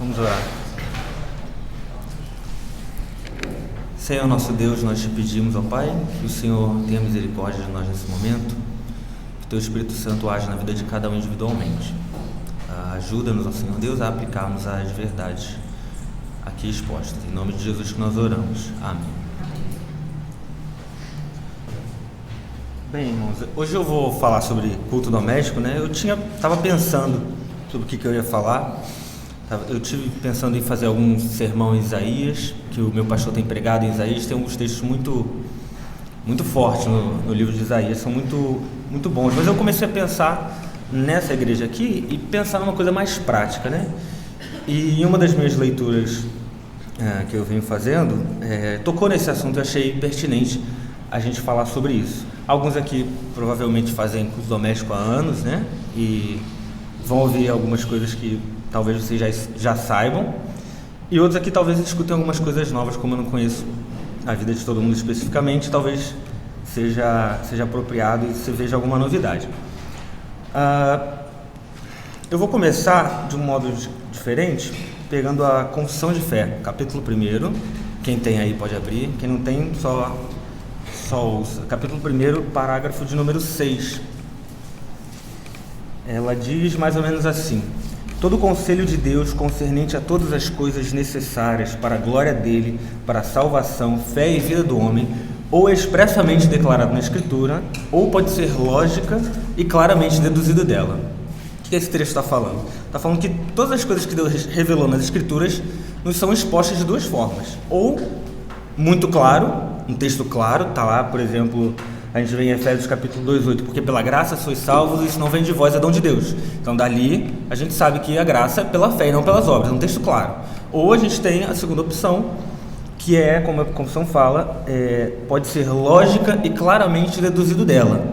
Vamos orar. Senhor nosso Deus, nós te pedimos, ó Pai, que o Senhor tenha misericórdia de nós nesse momento, que o Teu Espírito Santo age na vida de cada um individualmente. Ajuda-nos, ó Senhor Deus, a aplicarmos as verdades aqui expostas. Em nome de Jesus que nós oramos. Amém. Bem, irmãos, hoje eu vou falar sobre culto doméstico, né? Eu estava pensando sobre o que eu ia falar. Eu estive pensando em fazer algum sermão em Isaías, que o meu pastor tem pregado em Isaías. Tem alguns textos muito fortes no livro de Isaías, são muito bons. Mas eu comecei a pensar nessa igreja aqui e pensar numa coisa mais prática, né? E em uma das minhas leituras que eu venho fazendo, tocou nesse assunto e achei pertinente a gente falar sobre isso. Alguns aqui provavelmente fazem culto doméstico há anos, né? E vão ouvir algumas coisas que talvez vocês já saibam, e outros aqui talvez escutem algumas coisas novas. Como eu não conheço a vida de todo mundo especificamente, talvez seja apropriado e você veja alguma novidade. Eu vou começar de um modo diferente, pegando a Confissão de Fé, capítulo 1. Quem tem aí pode abrir, quem não tem, só ouça. Capítulo 1, parágrafo de número 6. Ela diz mais ou menos assim: todo o conselho de Deus concernente a todas as coisas necessárias para a glória dele, para a salvação, fé e vida do homem, ou é expressamente declarado na Escritura, ou pode ser lógica e claramente deduzido dela. O que esse trecho está falando? Está falando que todas as coisas que Deus revelou nas Escrituras nos são expostas de duas formas: ou muito claro, um texto claro, está lá, por exemplo, a gente vê em Efésios capítulo 2:8, porque pela graça sois salvos, isso não vem de vós, é dom de Deus. Então dali a gente sabe que a graça é pela fé e não pelas obras, é um texto claro. Ou a gente tem a segunda opção, que é, como a Confissão fala, pode ser lógica e claramente deduzido dela.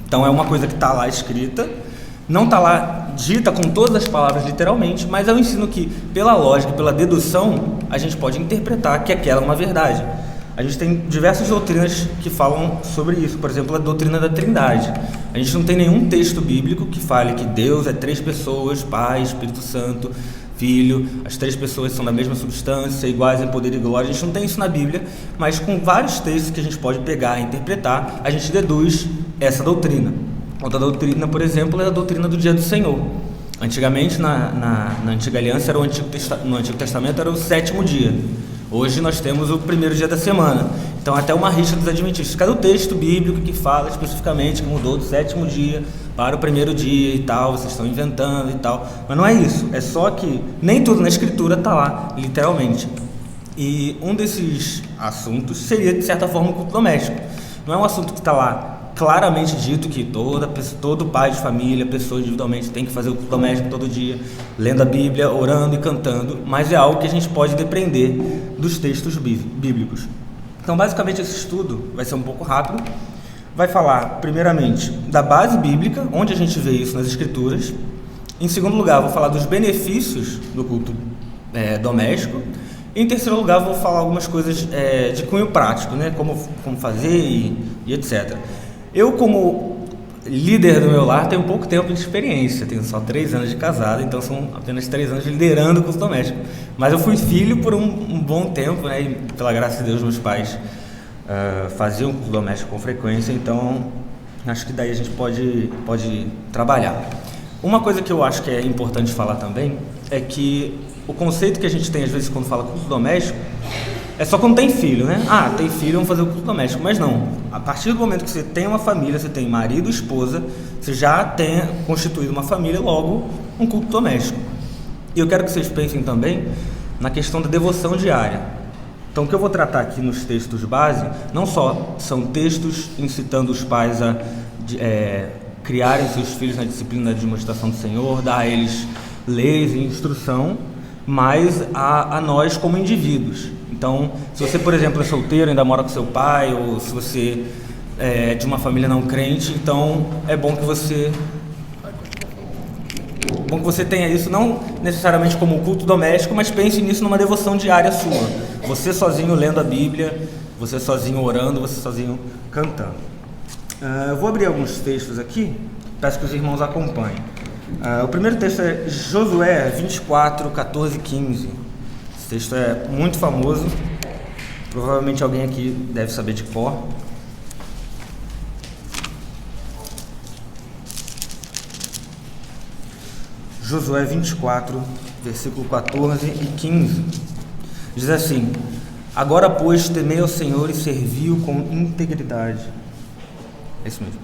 Então é uma coisa que está lá escrita, não está lá dita com todas as palavras literalmente, mas é um ensino que, pela lógica, pela dedução, a gente pode interpretar que aquela é uma verdade. A gente tem diversas doutrinas que falam sobre isso. Por exemplo, a doutrina da Trindade. A gente não tem nenhum texto bíblico que fale que Deus é 3 pessoas, Pai, Espírito Santo, Filho, as 3 pessoas são da mesma substância, iguais em poder e glória. A gente não tem isso na Bíblia, mas com vários textos que a gente pode pegar e interpretar, a gente deduz essa doutrina. Outra doutrina, por exemplo, é a doutrina do Dia do Senhor. Antigamente, na Antiga Aliança, no Antigo Testamento, era o 7º dia. Hoje nós temos o 1º dia da semana. Então até uma rixa dos adventistas. Cadê o texto bíblico que fala especificamente que mudou do 7º dia para o 1º dia e tal? Vocês estão inventando e tal. Mas não é isso. É só que nem tudo na Escritura está lá, literalmente. E um desses assuntos seria, de certa forma, o culto doméstico. Não é um assunto que está lá claramente dito que todo pai de família, pessoa individualmente, tem que fazer o culto doméstico todo dia, lendo a Bíblia, orando e cantando, mas é algo que a gente pode depender dos textos bíblicos. Então, basicamente, esse estudo vai ser um pouco rápido. Vai falar, primeiramente, da base bíblica, onde a gente vê isso nas Escrituras. Em segundo lugar, vou falar dos benefícios do culto doméstico. Em terceiro lugar, vou falar algumas coisas de cunho prático, né? Como fazer e etc. Eu, como líder do meu lar, tenho pouco tempo de experiência, tenho só 3 anos de casado, então são apenas 3 anos liderando o culto doméstico. Mas eu fui filho por um bom tempo, né? E pela graça de Deus, meus pais faziam culto doméstico com frequência, então acho que daí a gente pode trabalhar. Uma coisa que eu acho que é importante falar também é que o conceito que a gente tem às vezes quando fala culto doméstico é só quando tem filho, né? Tem filho, vamos fazer o culto doméstico. Mas não, a partir do momento que você tem uma família, você tem marido, esposa, você já tem constituído uma família, logo um culto doméstico. E eu quero que vocês pensem também na questão da devoção diária. Então o que eu vou tratar aqui nos textos base, não só são textos incitando os pais a criarem seus filhos na disciplina de demonstração do Senhor, dar a eles leis e instrução, mas a nós como indivíduos. Então, se você, por exemplo, é solteiro, ainda mora com seu pai, ou se você é de uma família não crente, então é bom que você tenha isso, não necessariamente como culto doméstico, mas pense nisso numa devoção diária sua. Você sozinho lendo a Bíblia, você sozinho orando, você sozinho cantando. Eu vou abrir alguns textos aqui, peço que os irmãos acompanhem. O primeiro texto é Josué 24, 14 e 15. Esse texto é muito famoso, provavelmente alguém aqui deve saber de cor. Josué 24, versículo 14 e 15. Diz assim: agora, pois, temei ao Senhor e servi-o com integridade. É isso mesmo.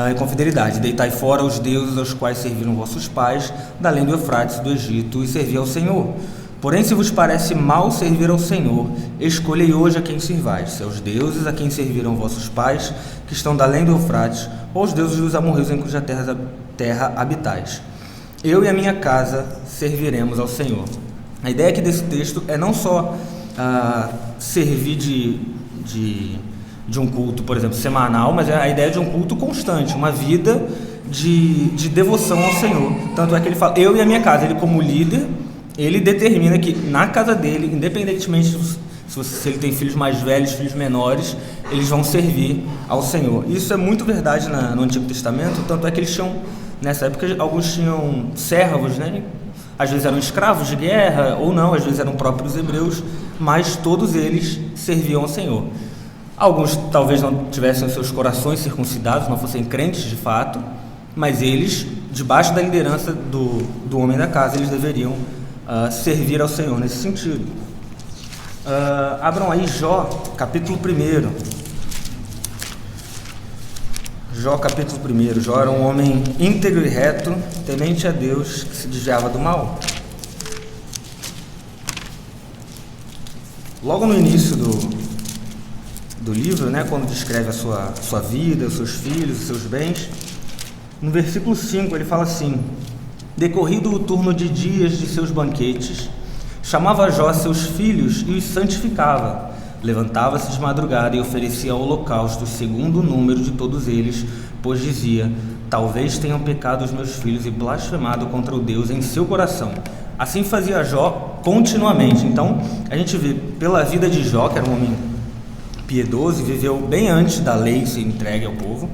E com fidelidade. Deitai fora os deuses aos quais serviram vossos pais, da além do Eufrates do Egito, e servi ao Senhor. Porém, se vos parece mal servir ao Senhor, escolhei hoje a quem servais, se aos deuses a quem serviram vossos pais, que estão da além do Eufrates, ou aos deuses dos amorreus em cuja terra habitais. Eu e a minha casa serviremos ao Senhor. A ideia aqui desse texto é não só servir de um culto, por exemplo, semanal, mas é a ideia de um culto constante, uma vida de devoção ao Senhor. Tanto é que ele fala, eu e a minha casa. Ele, como líder, ele determina que na casa dele, independentemente se ele tem filhos mais velhos, filhos menores, eles vão servir ao Senhor. Isso é muito verdade no Antigo Testamento, tanto é que eles tinham, nessa época, alguns tinham servos, né? Às vezes eram escravos de guerra, ou não, às vezes eram próprios hebreus, mas todos eles serviam ao Senhor. Alguns talvez não tivessem os seus corações circuncidados, não fossem crentes de fato, mas eles, debaixo da liderança do homem da casa, eles deveriam servir ao Senhor nesse sentido. Abram aí Jó, capítulo 1. Jó, capítulo 1. Jó era um homem íntegro e reto, temente a Deus, que se desviava do mal. Logo no início do livro, né, quando descreve a sua vida, os seus filhos, os seus bens, no versículo 5 ele fala assim: decorrido o turno de dias de seus banquetes, chamava Jó seus filhos e os santificava. Levantava-se de madrugada e oferecia holocaustos segundo o número de todos eles, pois dizia: talvez tenham pecado os meus filhos e blasfemado contra o Deus em seu coração. Assim fazia Jó continuamente. Então a gente vê pela vida de Jó, que era um homem piedoso e viveu bem antes da lei ser entregue ao povo,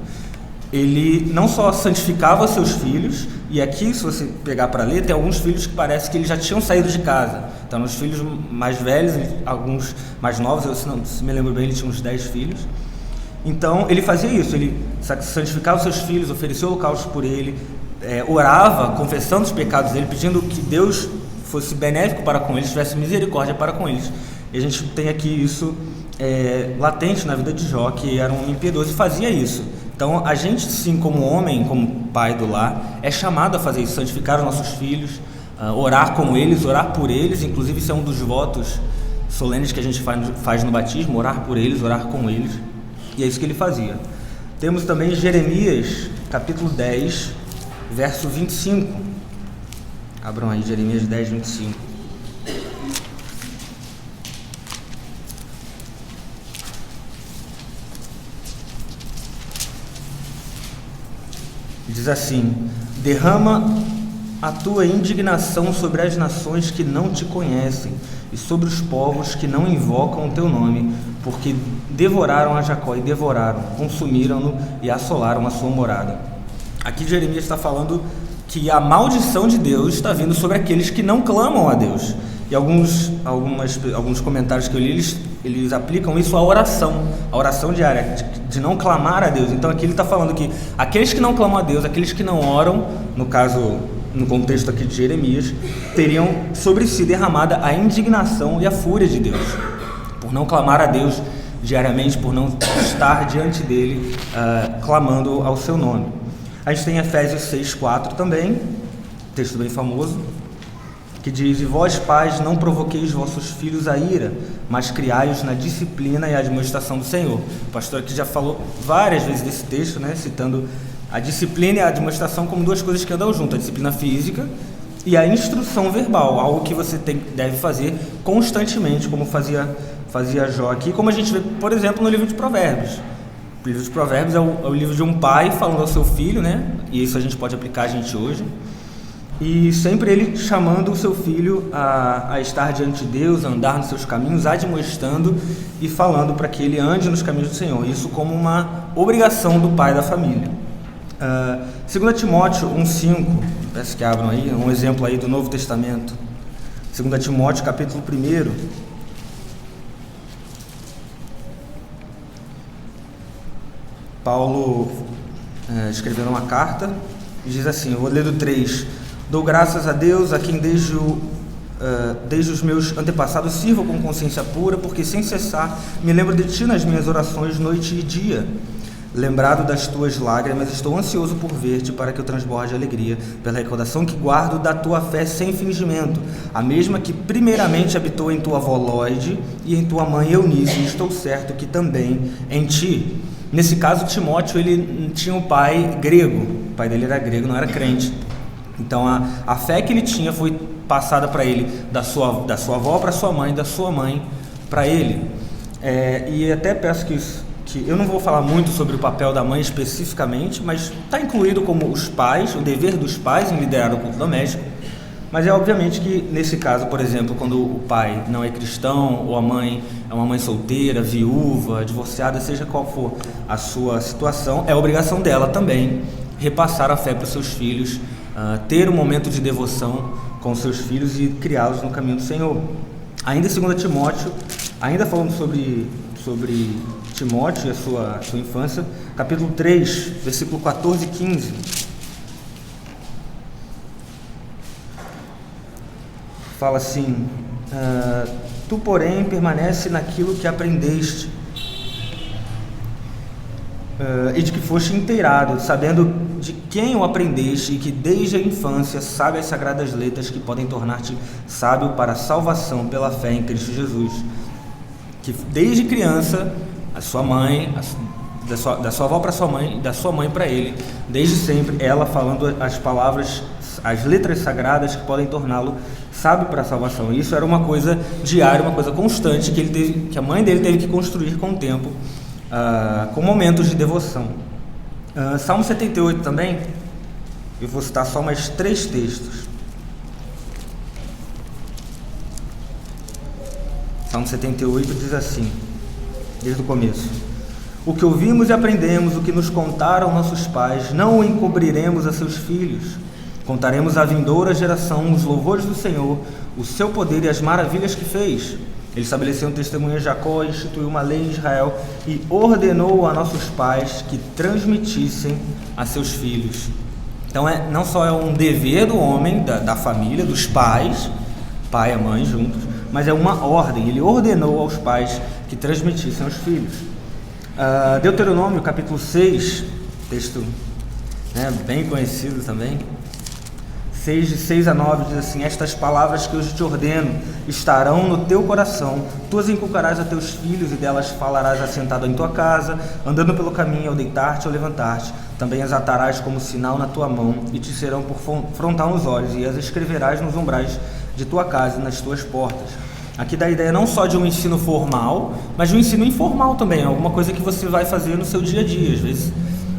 ele não só santificava seus filhos, e aqui, se você pegar para ler, tem alguns filhos que parece que eles já tinham saído de casa. Então, os filhos mais velhos, alguns mais novos, eu se me lembro bem, ele tinha uns 10 filhos. Então, ele fazia isso, ele santificava seus filhos, oferecia holocaustos por ele, orava, confessando os pecados dele, pedindo que Deus fosse benéfico para com eles, tivesse misericórdia para com eles. E a gente tem aqui isso latente na vida de Jó, que era um homem piedoso e fazia isso. Então, a gente, sim, como homem, como pai do lar, é chamado a fazer isso, santificar os nossos filhos, orar com eles, orar por eles. Inclusive, isso é um dos votos solenes que a gente faz no batismo, orar por eles, orar com eles. E é isso que ele fazia. Temos também Jeremias, capítulo 10, verso 25. Abram aí, Jeremias 10, 25. Diz assim: derrama a tua indignação sobre as nações que não te conhecem e sobre os povos que não invocam o teu nome, porque devoraram a Jacó e devoraram, consumiram-no e assolaram a sua morada. Aqui Jeremias está falando que a maldição de Deus está vindo sobre aqueles que não clamam a Deus. E alguns comentários que eu li, eles aplicam isso à oração diária, de não clamar a Deus. Então aqui ele está falando que aqueles que não clamam a Deus, aqueles que não oram, no caso, no contexto aqui de Jeremias, teriam sobre si derramada a indignação e a fúria de Deus, por não clamar a Deus diariamente, por não estar diante dele, clamando ao seu nome. A gente tem Efésios 6:4 também, texto bem famoso, que diz: e vós, pais, não provoqueis vossos filhos a ira, mas criai-os na disciplina e admoestação do Senhor. O pastor aqui já falou várias vezes desse texto, né, citando a disciplina e a admoestação como duas coisas que andam juntas: a disciplina física e a instrução verbal, algo que você deve fazer constantemente, como fazia Jó aqui, como a gente vê, por exemplo, no livro de Provérbios. O livro de Provérbios é o livro de um pai falando ao seu filho, né, e isso a gente pode aplicar a gente hoje. E sempre ele chamando o seu filho a estar diante de Deus, a andar nos seus caminhos, admoestando e falando para que ele ande nos caminhos do Senhor. Isso como uma obrigação do pai da família. 2 Timóteo 1,5, peço que abram aí, um exemplo aí do Novo Testamento. 2 Timóteo, capítulo 1. Paulo escrevendo uma carta, e diz assim, eu vou ler do 3. Dou graças a Deus, a quem desde os meus antepassados sirvo com consciência pura, porque sem cessar me lembro de ti nas minhas orações noite e dia. Lembrado das tuas lágrimas, estou ansioso por ver-te, para que eu transborde de alegria, pela recordação que guardo da tua fé sem fingimento, a mesma que primeiramente habitou em tua avó Lóide e em tua mãe Eunice, e estou certo que também em ti. Nesse caso, Timóteo, ele tinha um pai grego, o pai dele era grego, não era crente. Então a fé que ele tinha foi passada para ele da sua avó para sua mãe, da sua mãe para ele. E até peço que eu não vou falar muito sobre o papel da mãe especificamente, mas está incluído como os pais, o dever dos pais em liderar o culto doméstico. Mas é obviamente que nesse caso, por exemplo, quando o pai não é cristão ou a mãe é uma mãe solteira, viúva, divorciada, seja qual for a sua situação, é obrigação dela também repassar a fé para os seus filhos, ter um momento de devoção com os seus filhos e criá-los no caminho do Senhor. Ainda em 2 Timóteo, ainda falando sobre Timóteo e a sua infância, capítulo 3, versículo 14 e 15. Fala assim, tu, porém, permanece naquilo que aprendeste e de que foste inteirado, sabendo de quem o aprendeste e que desde a infância sabe as sagradas letras que podem tornar-te sábio para a salvação pela fé em Cristo Jesus. Que desde criança, a sua mãe, da sua avó para sua mãe, da sua mãe para ele, desde sempre, ela falando as palavras, as letras sagradas que podem torná-lo sábio para a salvação. Isso era uma coisa diária, uma coisa constante que a mãe dele teve que construir com o tempo, com momentos de devoção. Salmo 78 também, eu vou citar só mais 3 textos. Salmo 78 diz assim, desde o começo: o que ouvimos e aprendemos, o que nos contaram nossos pais, não o encobriremos a seus filhos. Contaremos à vindoura geração os louvores do Senhor, o seu poder e as maravilhas que fez. Ele estabeleceu um testemunho a Jacó, instituiu uma lei em Israel e ordenou a nossos pais que transmitissem a seus filhos. Então não só é um dever do homem, da família, dos pais, pai e mãe juntos, mas é uma ordem. Ele ordenou aos pais que transmitissem aos filhos. Deuteronômio capítulo 6, texto bem conhecido também, 6, de 6 a 9, diz assim: estas palavras que hoje te ordeno estarão no teu coração, tu as inculcarás a teus filhos, e delas falarás assentado em tua casa, andando pelo caminho, ao deitar-te ou levantar-te. Também as atarás como sinal na tua mão, e te serão por frontal nos olhos, e as escreverás nos umbrais de tua casa e nas tuas portas. Aqui dá a ideia não só de um ensino formal, mas de um ensino informal também, alguma coisa que você vai fazer no seu dia a dia. Às vezes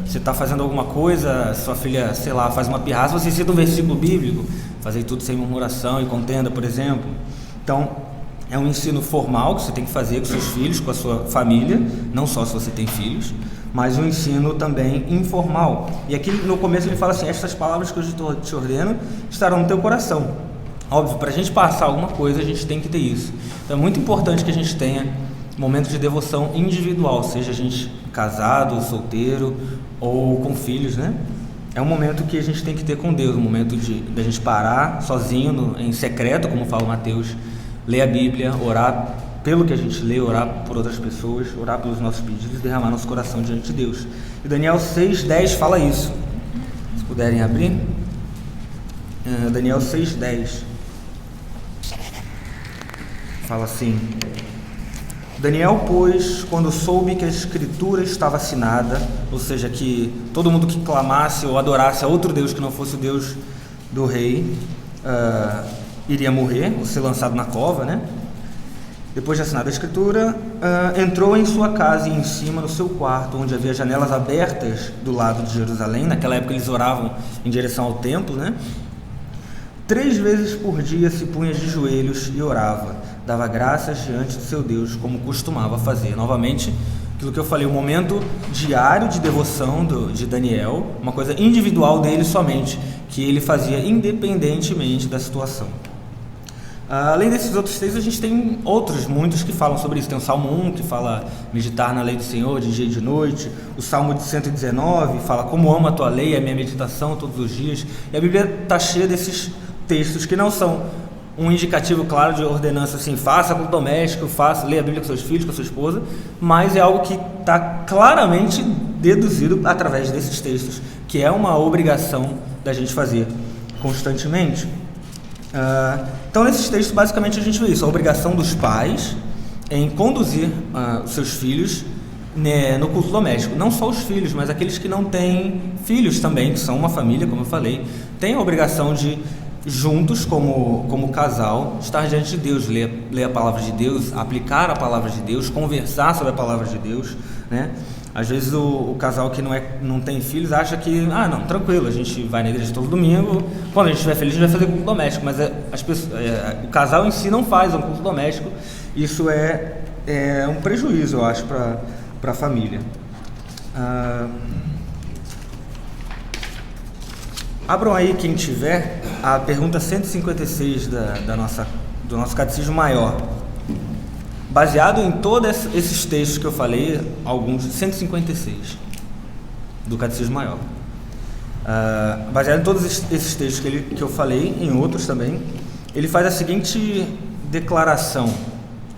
você está fazendo alguma coisa, sua filha, sei lá, faz uma pirraça, você cita um versículo bíblico, fazer tudo sem murmuração e contenda, por exemplo. Então, é um ensino formal que você tem que fazer com seus filhos, com a sua família, não só se você tem filhos, mas um ensino também informal. E aqui no começo ele fala assim: estas palavras que hoje te ordeno estarão no teu coração. Óbvio, para a gente passar alguma coisa, a gente tem que ter isso. Então é muito importante que a gente tenha momentos de devoção individual, seja a gente casado, solteiro ou com filhos, né? É um momento que a gente tem que ter com Deus, um momento de a gente parar sozinho, em secreto, como fala Mateus, ler a Bíblia, orar pelo que a gente lê, orar por outras pessoas, orar pelos nossos pedidos e derramar nosso coração diante de Deus. E Daniel 6,10 fala isso. Se puderem abrir. Daniel 6,10 fala assim: Daniel, pois, quando soube que a escritura estava assinada, ou seja, que todo mundo que clamasse ou adorasse a outro Deus que não fosse o Deus do rei, iria morrer, ou ser lançado na cova, né? Depois de assinada a escritura, entrou em sua casa e em cima, no seu quarto, onde havia janelas abertas do lado de Jerusalém. Naquela época eles oravam em direção ao templo, né? 3 vezes por dia se punha de joelhos e orava, dava graças diante do seu Deus, como costumava fazer. Novamente, Aquilo que eu falei, o momento diário de devoção de Daniel, uma coisa individual dele somente, que ele fazia independentemente da situação. Além desses outros textos, a gente tem outros, muitos que falam sobre isso. Tem o Salmo 1, que fala meditar na lei do Senhor de dia e de noite. O Salmo de 119 fala como amo a tua lei, a minha meditação todos os dias. E a Bíblia está cheia desses textos que não são um indicativo claro de ordenança, assim, faça culto doméstico, leia a Bíblia com seus filhos, com a sua esposa, mas é algo que está claramente deduzido através desses textos, que é uma obrigação da gente fazer constantemente. Então, nesses textos, basicamente, a gente vê isso, a obrigação dos pais em conduzir os seus filhos, né, no culto doméstico. Não só os filhos, mas aqueles que não têm filhos também, que são uma família, como eu falei, têm a obrigação de, juntos, como casal, estar diante de Deus, ler a palavra de Deus, aplicar a palavra de Deus, conversar sobre a palavra de Deus, né? Às vezes o casal que não tem filhos acha que, não, tranquilo, a gente vai na igreja todo domingo, quando a gente estiver feliz a gente vai fazer culto doméstico, mas o casal em si não faz um culto doméstico. Isso é um prejuízo, eu acho, para a família. Abram aí, quem tiver, a pergunta 156 do nosso Catecismo Maior. Baseado em todos esses textos que eu falei, alguns, 156 do Catecismo Maior. Baseado em todos esses textos que eu falei, em outros também, ele faz a seguinte declaração: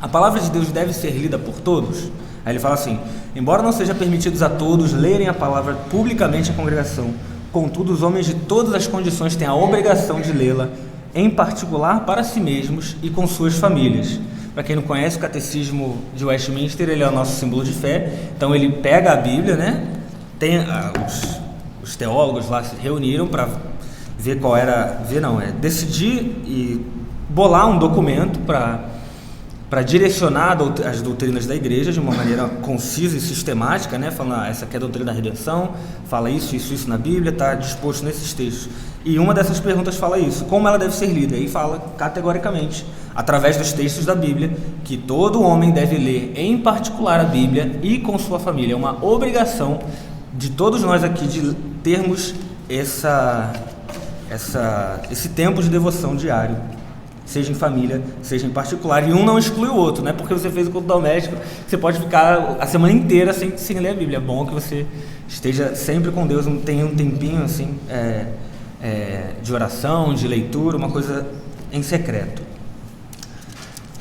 a palavra de Deus deve ser lida por todos. Aí ele fala assim: embora não seja permitido a todos lerem a palavra publicamente à congregação, contudo os homens de todas as condições têm a obrigação de lê-la, em particular para si mesmos e com suas famílias. Para quem não conhece, o Catecismo de Westminster, ele é o nosso símbolo de fé. Então ele pega a Bíblia, né? Os teólogos lá se reuniram para ver decidir e bolar um documento para direcionar as doutrinas da igreja de uma maneira concisa e sistemática, né? Falando, essa aqui é a doutrina da redenção, fala isso na Bíblia, está disposto nesses textos. E uma dessas perguntas fala isso, como ela deve ser lida? E fala categoricamente, através dos textos da Bíblia, que todo homem deve ler, em particular a Bíblia, e com sua família. É uma obrigação de todos nós aqui de termos esse tempo de devoção diário, seja em família, seja em particular, e um não exclui o outro, né? Porque você fez o culto doméstico, você pode ficar a semana inteira sem ler a Bíblia. É bom que você esteja sempre com Deus, tenha um tempinho assim, de oração, de leitura, uma coisa em secreto.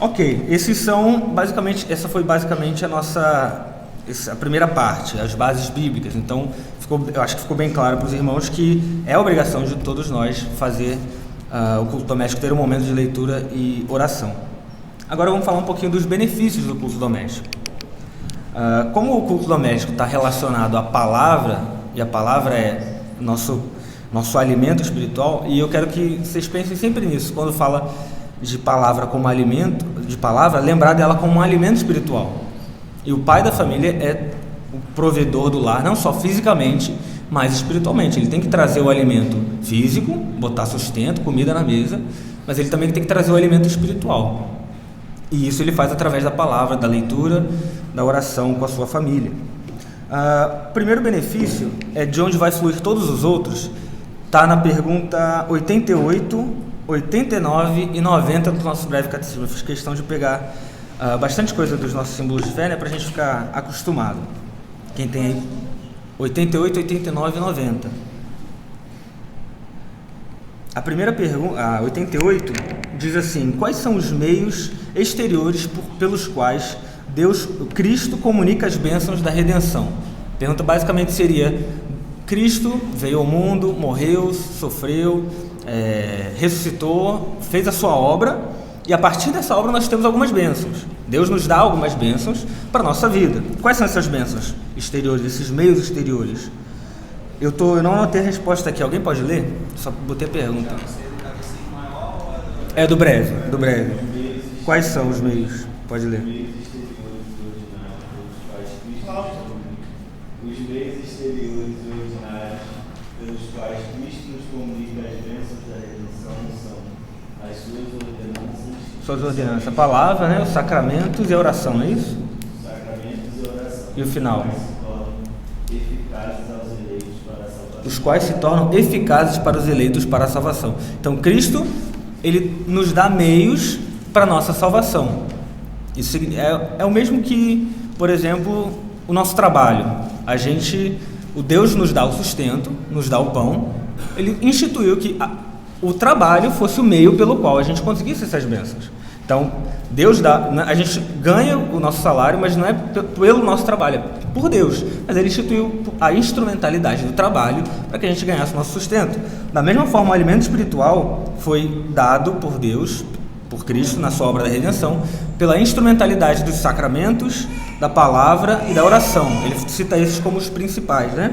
Ok, essa foi basicamente a primeira parte, as bases bíblicas. Então, eu acho que ficou bem claro para os irmãos que é obrigação de todos nós fazer o culto doméstico, ter um momento de leitura e oração. Agora vamos falar um pouquinho dos benefícios do culto doméstico. Como o culto doméstico está relacionado à palavra, e a palavra é nosso alimento espiritual, e eu quero que vocês pensem sempre nisso, quando fala de palavra como alimento, lembrar dela como um alimento espiritual. E o pai da família é o provedor do lar, não só fisicamente, mas espiritualmente. Ele tem que trazer o alimento físico, botar sustento, comida na mesa, mas ele também tem que trazer o alimento espiritual. E isso ele faz através da palavra, da leitura, da oração com a sua família. O primeiro benefício é de onde vai fluir todos os outros, está na pergunta 88, 89 e 90 do nosso breve catecismo. Eu fiz questão de pegar bastante coisa dos nossos símbolos de fé, né, para a gente ficar acostumado. Quem tem aí 88, 89 e 90. A primeira pergunta, a 88, diz assim: quais são os meios exteriores pelos quais Cristo comunica as bênçãos da redenção? A pergunta basicamente seria: Cristo veio ao mundo, morreu, sofreu, ressuscitou, fez a sua obra, e a partir dessa obra nós temos algumas bênçãos. Deus nos dá algumas bênçãos para a nossa vida. Quais são essas bênçãos exteriores, esses meios exteriores? Eu não anotei a resposta aqui. Alguém pode ler? Só botei a pergunta. É do breve. Quais são os meios? Pode ler. Os meios exteriores e ordinários pelos quais Cristo nos comunica as bênçãos da redenção são as suas ordenanças. A palavra, né? Os sacramentos e a oração, não é isso? Sacramentos e oração. E o final? Os quais se tornam eficazes para Os quais se tornam eficazes para a salvação. os eleitos para a salvação. Então, Cristo, ele nos dá meios para a nossa salvação. Isso é o mesmo que, por exemplo, o nosso trabalho. O Deus nos dá o sustento, nos dá o pão. Ele instituiu que o trabalho fosse o meio pelo qual a gente conseguisse essas bênçãos. Então, Deus dá, a gente ganha o nosso salário, mas não é pelo nosso trabalho, é por Deus. Mas Ele instituiu a instrumentalidade do trabalho para que a gente ganhasse o nosso sustento. Da mesma forma, o alimento espiritual foi dado por Deus, por Cristo, na sua obra da redenção, pela instrumentalidade dos sacramentos, da palavra e da oração. Ele cita esses como os principais, né?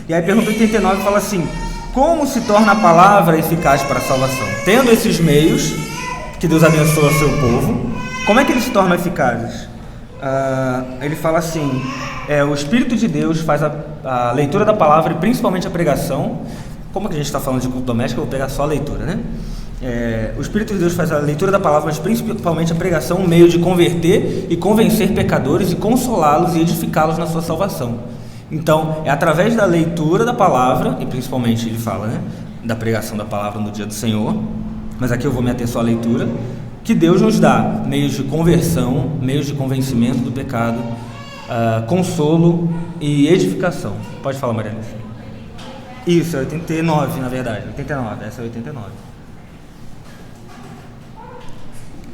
E aí a pergunta 89 fala assim: como se torna a palavra eficaz para a salvação? Tendo esses meios que Deus abençoa o seu povo, como é que eles se tornam eficazes? Ele fala assim: o Espírito de Deus faz a leitura da palavra e principalmente a pregação. Como que a gente está falando de culto doméstico, eu vou pegar só a leitura, né? O Espírito de Deus faz a leitura da palavra, mas principalmente a pregação, um meio de converter e convencer pecadores e consolá-los e edificá-los na sua salvação. Então, é através da leitura da palavra, e principalmente ele fala, né, da pregação da palavra no dia do Senhor, mas aqui eu vou me ater só à leitura, que Deus nos dá meios de conversão, meios de convencimento do pecado, consolo e edificação. Pode falar, Mariana. Isso, é 89, na verdade. 89, essa é 89.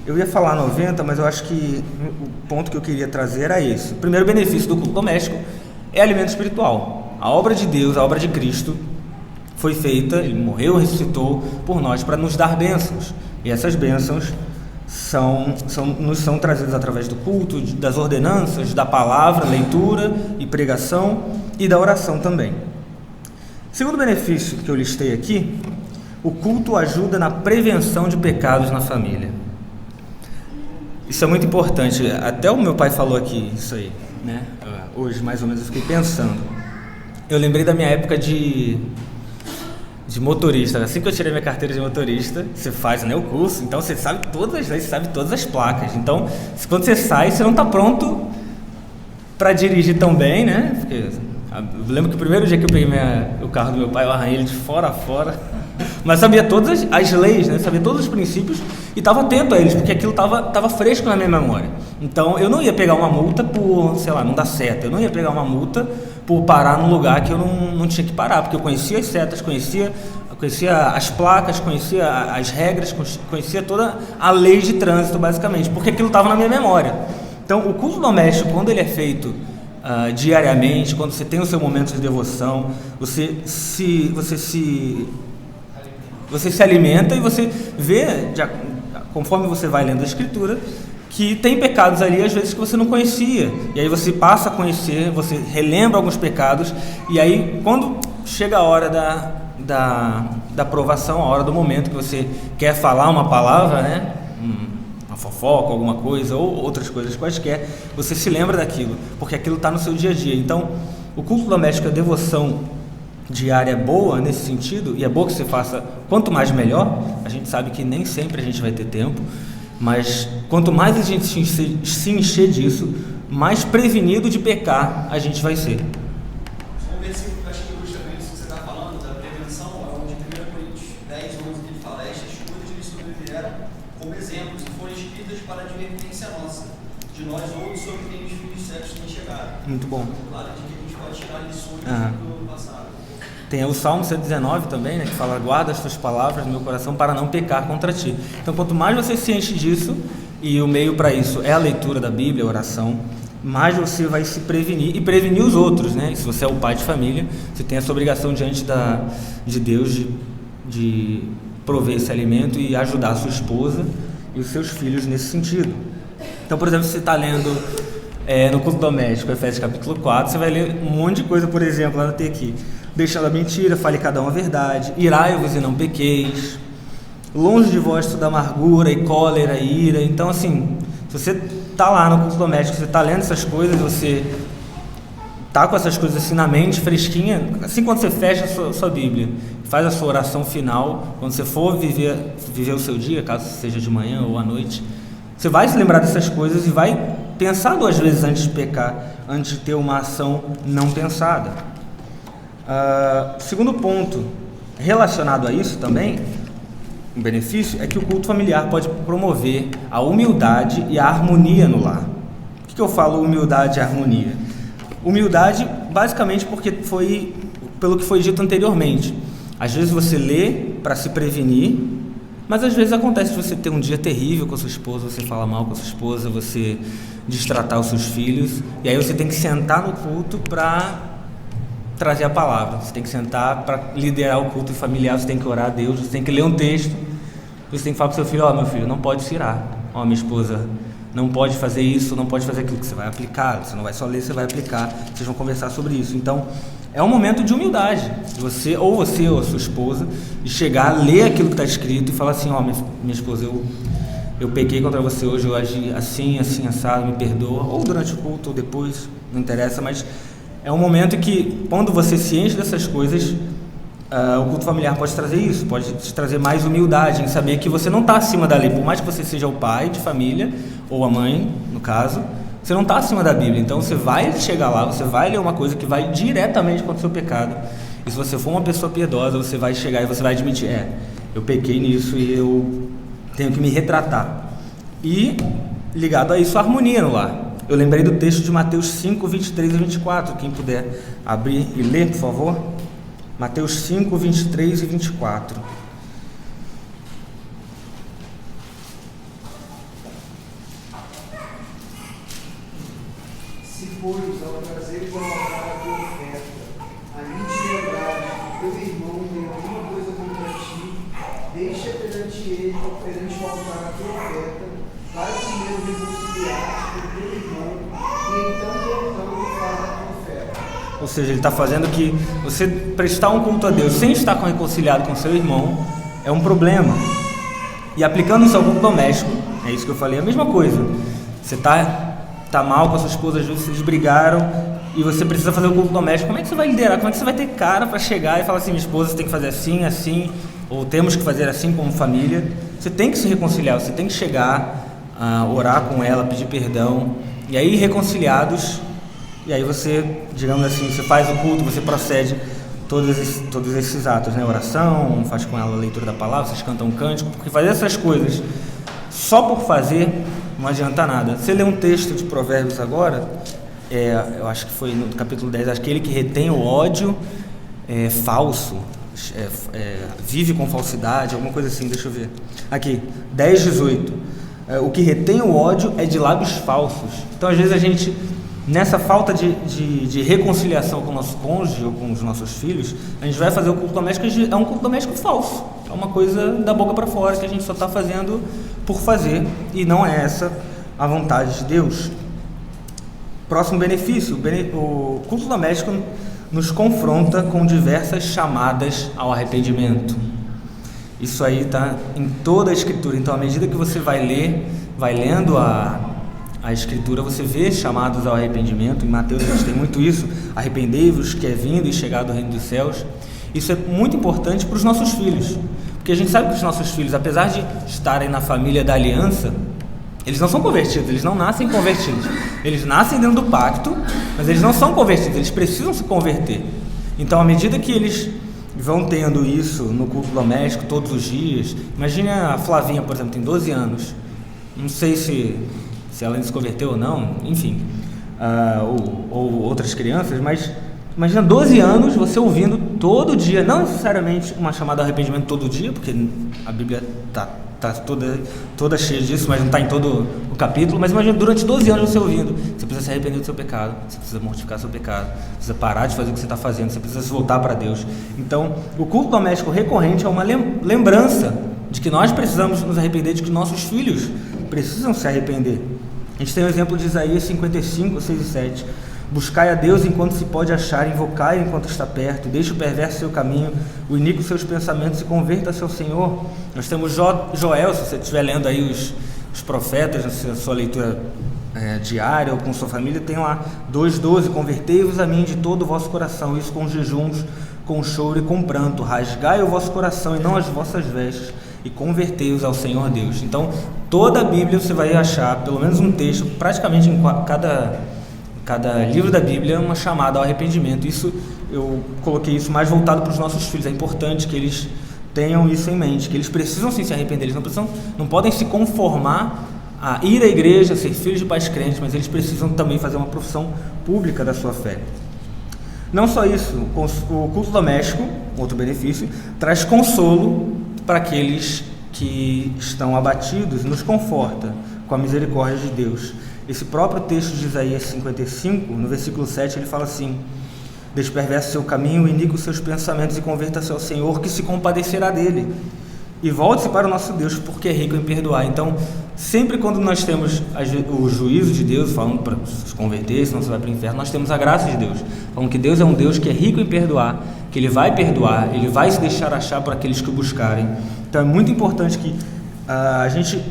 Eu ia falar 90, mas eu acho que o ponto que eu queria trazer era esse. O primeiro benefício do culto doméstico é alimento espiritual. A obra de Deus, a obra de Cristo foi feita, Ele morreu, ressuscitou por nós para nos dar bênçãos. E essas bênçãos nos são trazidas através do culto, das ordenanças, da palavra, leitura e pregação e da oração também. Segundo benefício que eu listei aqui, o culto ajuda na prevenção de pecados na família. Isso é muito importante. Até o meu pai falou aqui isso aí, né? Hoje, mais ou menos, eu fiquei pensando. Eu lembrei da minha época de motorista. Assim que eu tirei minha carteira de motorista, você faz, né, o curso, então você sabe todas as leis, você sabe todas as placas. Então, quando você sai, você não está pronto para dirigir tão bem, né? Porque eu lembro que o primeiro dia que eu peguei o carro do meu pai, eu arranhei ele de fora a fora. Mas sabia todas as leis, né? Sabia todos os princípios e estava atento a eles, porque aquilo estava fresco na minha memória. Então, eu não ia pegar uma multa por, sei lá, não dar seta. Eu não ia pegar uma multa por parar num lugar que eu não tinha que parar, porque eu conhecia as setas, conhecia as placas, conhecia as regras, conhecia toda a lei de trânsito, basicamente, porque aquilo estava na minha memória. Então, o culto doméstico, quando ele é feito diariamente, quando você tem o seu momento de devoção, você se alimenta e você vê, conforme você vai lendo a Escritura, que tem pecados ali, às vezes, que você não conhecia. E aí você passa a conhecer, você relembra alguns pecados, e aí, quando chega a hora da aprovação, a hora do momento que você quer falar uma palavra, né? Uma fofoca, alguma coisa, ou outras coisas quaisquer, você se lembra daquilo, porque aquilo está no seu dia a dia. Então, o culto doméstico, a devoção diária é boa nesse sentido, e é boa que você faça quanto mais melhor. A gente sabe que nem sempre a gente vai ter tempo, mas quanto mais a gente se encher disso, mais prevenido de pecar a gente vai ser. Um versículo que eu acho que ilustra bem isso que você está falando, da prevenção, é o de 1 Coríntios 10, 11, que ele fala: estas coisas lhes sobrevieram como exemplos e foram escritas para a advertência nossa, de nós outros sobre quem os filhos certos têm chegado. Muito bom. Claro, de que a gente pode tirar lições do passado. Tem o Salmo 119 também, né, que fala: guarda as tuas palavras no meu coração para não pecar contra ti. Então, quanto mais você se enche disso, e o meio para isso é a leitura da Bíblia, a oração, mais você vai se prevenir e prevenir os outros, né? E se você é o pai de família, você tem essa obrigação diante de Deus de prover esse alimento e ajudar a sua esposa e os seus filhos nesse sentido. Então, por exemplo, se você está lendo no culto doméstico, Efésios capítulo 4, você vai ler um monte de coisa, por exemplo, ela tem aqui: deixando a mentira, fale cada um a verdade, irai-vos e não pequeis, longe de vós toda amargura e cólera e ira. Então, assim, se você está lá no culto doméstico, você está lendo essas coisas, você está com essas coisas assim na mente, fresquinha, assim, quando você fecha a sua Bíblia, faz a sua oração final, quando você for viver o seu dia, caso seja de manhã ou à noite, você vai se lembrar dessas coisas e vai pensar 2 vezes antes de pecar, antes de ter uma ação não pensada. Segundo ponto, relacionado a isso também, um benefício é que o culto familiar pode promover a humildade e a harmonia no lar. Por que eu falo humildade e harmonia? Humildade, basicamente, porque foi pelo que foi dito anteriormente. Às vezes você lê para se prevenir, mas às vezes acontece de você ter um dia terrível com a sua esposa, você fala mal com a sua esposa, você destratar os seus filhos, e aí você tem que sentar no culto para trazer a palavra. Você tem que sentar para liderar o culto familiar, você tem que orar a Deus, você tem que ler um texto, você tem que falar para o seu filho: meu filho, não pode se irar, minha esposa não pode fazer isso, não pode fazer aquilo, que você vai aplicar, você não vai só ler, você vai aplicar, vocês vão conversar sobre isso. Então, é um momento de humildade, você ou a sua esposa, de chegar, ler aquilo que está escrito e falar assim: minha esposa, eu pequei contra você hoje, eu agi assim, assado, me perdoa, ou durante o culto, ou depois, não interessa, mas é um momento que, quando você se enche dessas coisas, o culto familiar pode trazer isso, pode te trazer mais humildade em saber que você não está acima da lei, por mais que você seja o pai de família, ou a mãe, no caso, você não está acima da Bíblia. Então você vai chegar lá, você vai ler uma coisa que vai diretamente contra o seu pecado, e se você for uma pessoa piedosa, você vai chegar e você vai admitir: eu pequei nisso e eu tenho que me retratar. E ligado a isso, a harmonia no lar. Eu lembrei do texto de Mateus 5, 23 e 24, quem puder abrir e ler, por favor. Mateus 5, 23 e 24. Se, pois, ao trazeres ao altar a tua oferta, ali te lembrares que teu irmão tem alguma coisa contra ti, deixa perante ele, perante o altar a tua oferta, vai primeiro reconciliar-te com teu irmão, e então voltando faz a tua oferta. Ou seja, ele está fazendo que você prestar um culto a Deus sem estar reconciliado com seu irmão é um problema. E aplicando isso ao culto doméstico, é isso que eu falei, é a mesma coisa. Você tá mal com a sua esposa, às vezes vocês brigaram e você precisa fazer o culto doméstico. Como é que você vai liderar? Como é que você vai ter cara para chegar e falar assim: minha esposa, você tem que fazer assim, assim, ou temos que fazer assim como família? Você tem que se reconciliar, você tem que chegar, orar com ela, pedir perdão, e aí reconciliados. E aí você, digamos assim, você faz o culto, você procede todos esses atos, né? Oração, faz com ela a leitura da palavra, vocês cantam um cântico, porque fazer essas coisas só por fazer não adianta nada. Você lê um texto de Provérbios agora, eu acho que foi no capítulo 10, aquele que retém o ódio é falso, vive com falsidade, alguma coisa assim, deixa eu ver. Aqui, 10, 18. O que retém o ódio é de lábios falsos. Então, às vezes a gente, nessa falta de reconciliação com o nosso cônjuge ou com os nossos filhos, a gente vai fazer o culto doméstico, é um culto doméstico falso, é uma coisa da boca para fora que a gente só está fazendo por fazer, e não é essa a vontade de Deus. Próximo benefício, o culto doméstico nos confronta com diversas chamadas ao arrependimento. Isso aí está em toda a Escritura. Então, à medida que você vai lendo a Escritura, você vê chamados ao arrependimento. Em Mateus a gente tem muito isso: arrependei-vos que é vindo e chegado o reino dos céus. Isso é muito importante para os nossos filhos, porque a gente sabe que os nossos filhos, apesar de estarem na família da aliança, eles não são convertidos, eles não nascem convertidos. Eles nascem dentro do pacto, mas eles não são convertidos, eles precisam se converter. Então, à medida que eles vão tendo isso no culto doméstico todos os dias, imagine a Flavinha, por exemplo, tem 12 anos, não sei se ela ainda se converteu ou não, enfim, ou outras crianças, mas imagina 12 anos você ouvindo todo dia, não necessariamente uma chamada ao arrependimento todo dia, porque a Bíblia está toda cheia disso, mas não está em todo o capítulo. Mas imagina durante 12 anos você ouvindo: você precisa se arrepender do seu pecado, você precisa mortificar seu pecado, precisa parar de fazer o que você está fazendo, você precisa se voltar para Deus. Então, o culto doméstico recorrente é uma lembrança de que nós precisamos nos arrepender, de que nossos filhos precisam se arrepender. A gente tem o exemplo de Isaías 55, 6 e 7. Buscai a Deus enquanto se pode achar, invocai enquanto está perto, deixe o perverso seu caminho, o iníquo seus pensamentos e converta-se ao Senhor. Nós temos Joel, se você estiver lendo aí os profetas na sua leitura diária ou com sua família, tem lá 2,12: convertei-vos a mim de todo o vosso coração, isso com jejuns, com choro e com pranto, rasgai o vosso coração e não as vossas vestes, e convertei-os ao Senhor Deus. Então, toda a Bíblia você vai achar pelo menos um texto, praticamente em cada livro da Bíblia, uma chamada ao arrependimento. Isso, eu coloquei isso mais voltado para os nossos filhos. É importante que eles tenham isso em mente, que eles precisam sim se arrepender, eles não podem se conformar a ir à igreja, ser filhos de pais crentes, mas eles precisam também fazer uma profissão pública da sua fé. Não só isso, o culto doméstico, outro benefício, traz consolo para aqueles que estão abatidos e nos conforta com a misericórdia de Deus. Esse próprio texto de Isaías 55, no versículo 7, ele fala assim: desperverse seu caminho, inique os seus pensamentos e converta-se ao Senhor, que se compadecerá dele. E volte-se para o nosso Deus, porque é rico em perdoar. Então, sempre quando nós temos o juízo de Deus, falando para se converter, senão você vai para o inferno, nós temos a graça de Deus, falando que Deus é um Deus que é rico em perdoar, que Ele vai perdoar, Ele vai se deixar achar por aqueles que o buscarem. Então, é muito importante que a gente,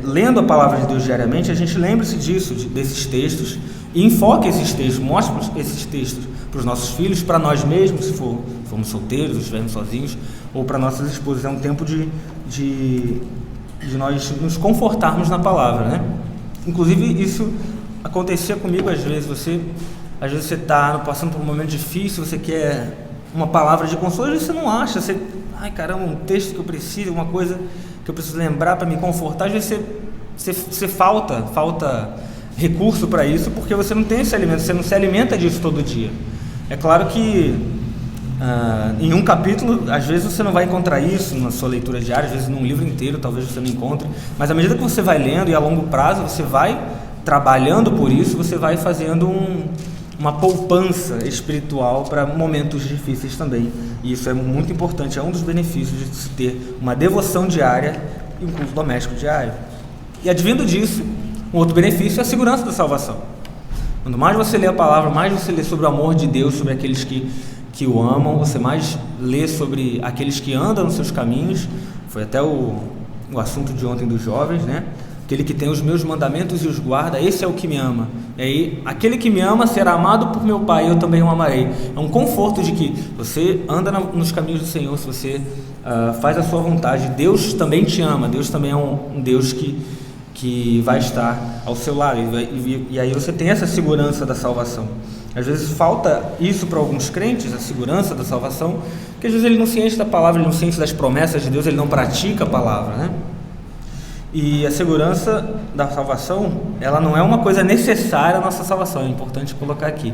lendo a palavra de Deus diariamente, a gente lembre-se disso, desses textos, e enfoque esses textos, mostre esses textos para os nossos filhos, para nós mesmos, se formos solteiros, ou estivermos sozinhos, ou para nossas esposas. É um tempo de nós nos confortarmos na palavra, né? Inclusive, isso acontecia comigo às vezes. Você está passando por um momento difícil, você quer uma palavra de consolo, às vezes você não acha, ai caramba, um texto que eu preciso, uma coisa que eu preciso lembrar para me confortar, às vezes você falta recurso para isso, porque você não tem esse alimento, você não se alimenta disso todo dia. É claro que em um capítulo, às vezes você não vai encontrar isso na sua leitura diária, às vezes num livro inteiro talvez você não encontre, mas à medida que você vai lendo e a longo prazo você vai trabalhando por isso, você vai fazendo uma poupança espiritual para momentos difíceis também. E isso é muito importante, é um dos benefícios de se ter uma devoção diária e um culto doméstico diário. E advindo disso, um outro benefício é a segurança da salvação. Quanto mais você lê a palavra, mais você lê sobre o amor de Deus, sobre aqueles que o amam, você mais lê sobre aqueles que andam nos seus caminhos. Foi até o assunto de ontem dos jovens, né? Aquele que tem os meus mandamentos e os guarda, esse é o que me ama. E aí, aquele que me ama será amado por meu Pai, eu também o amarei. É um conforto de que você anda nos caminhos do Senhor, se você faz a sua vontade, Deus também te ama, Deus também é um Deus que vai estar ao seu lado, e aí você tem essa segurança da salvação. Às vezes falta isso para alguns crentes, a segurança da salvação, porque às vezes ele não se enche da palavra, ele não se enche das promessas de Deus, ele não pratica a palavra, né? E a segurança da salvação, ela não é uma coisa necessária à nossa salvação, é importante colocar aqui.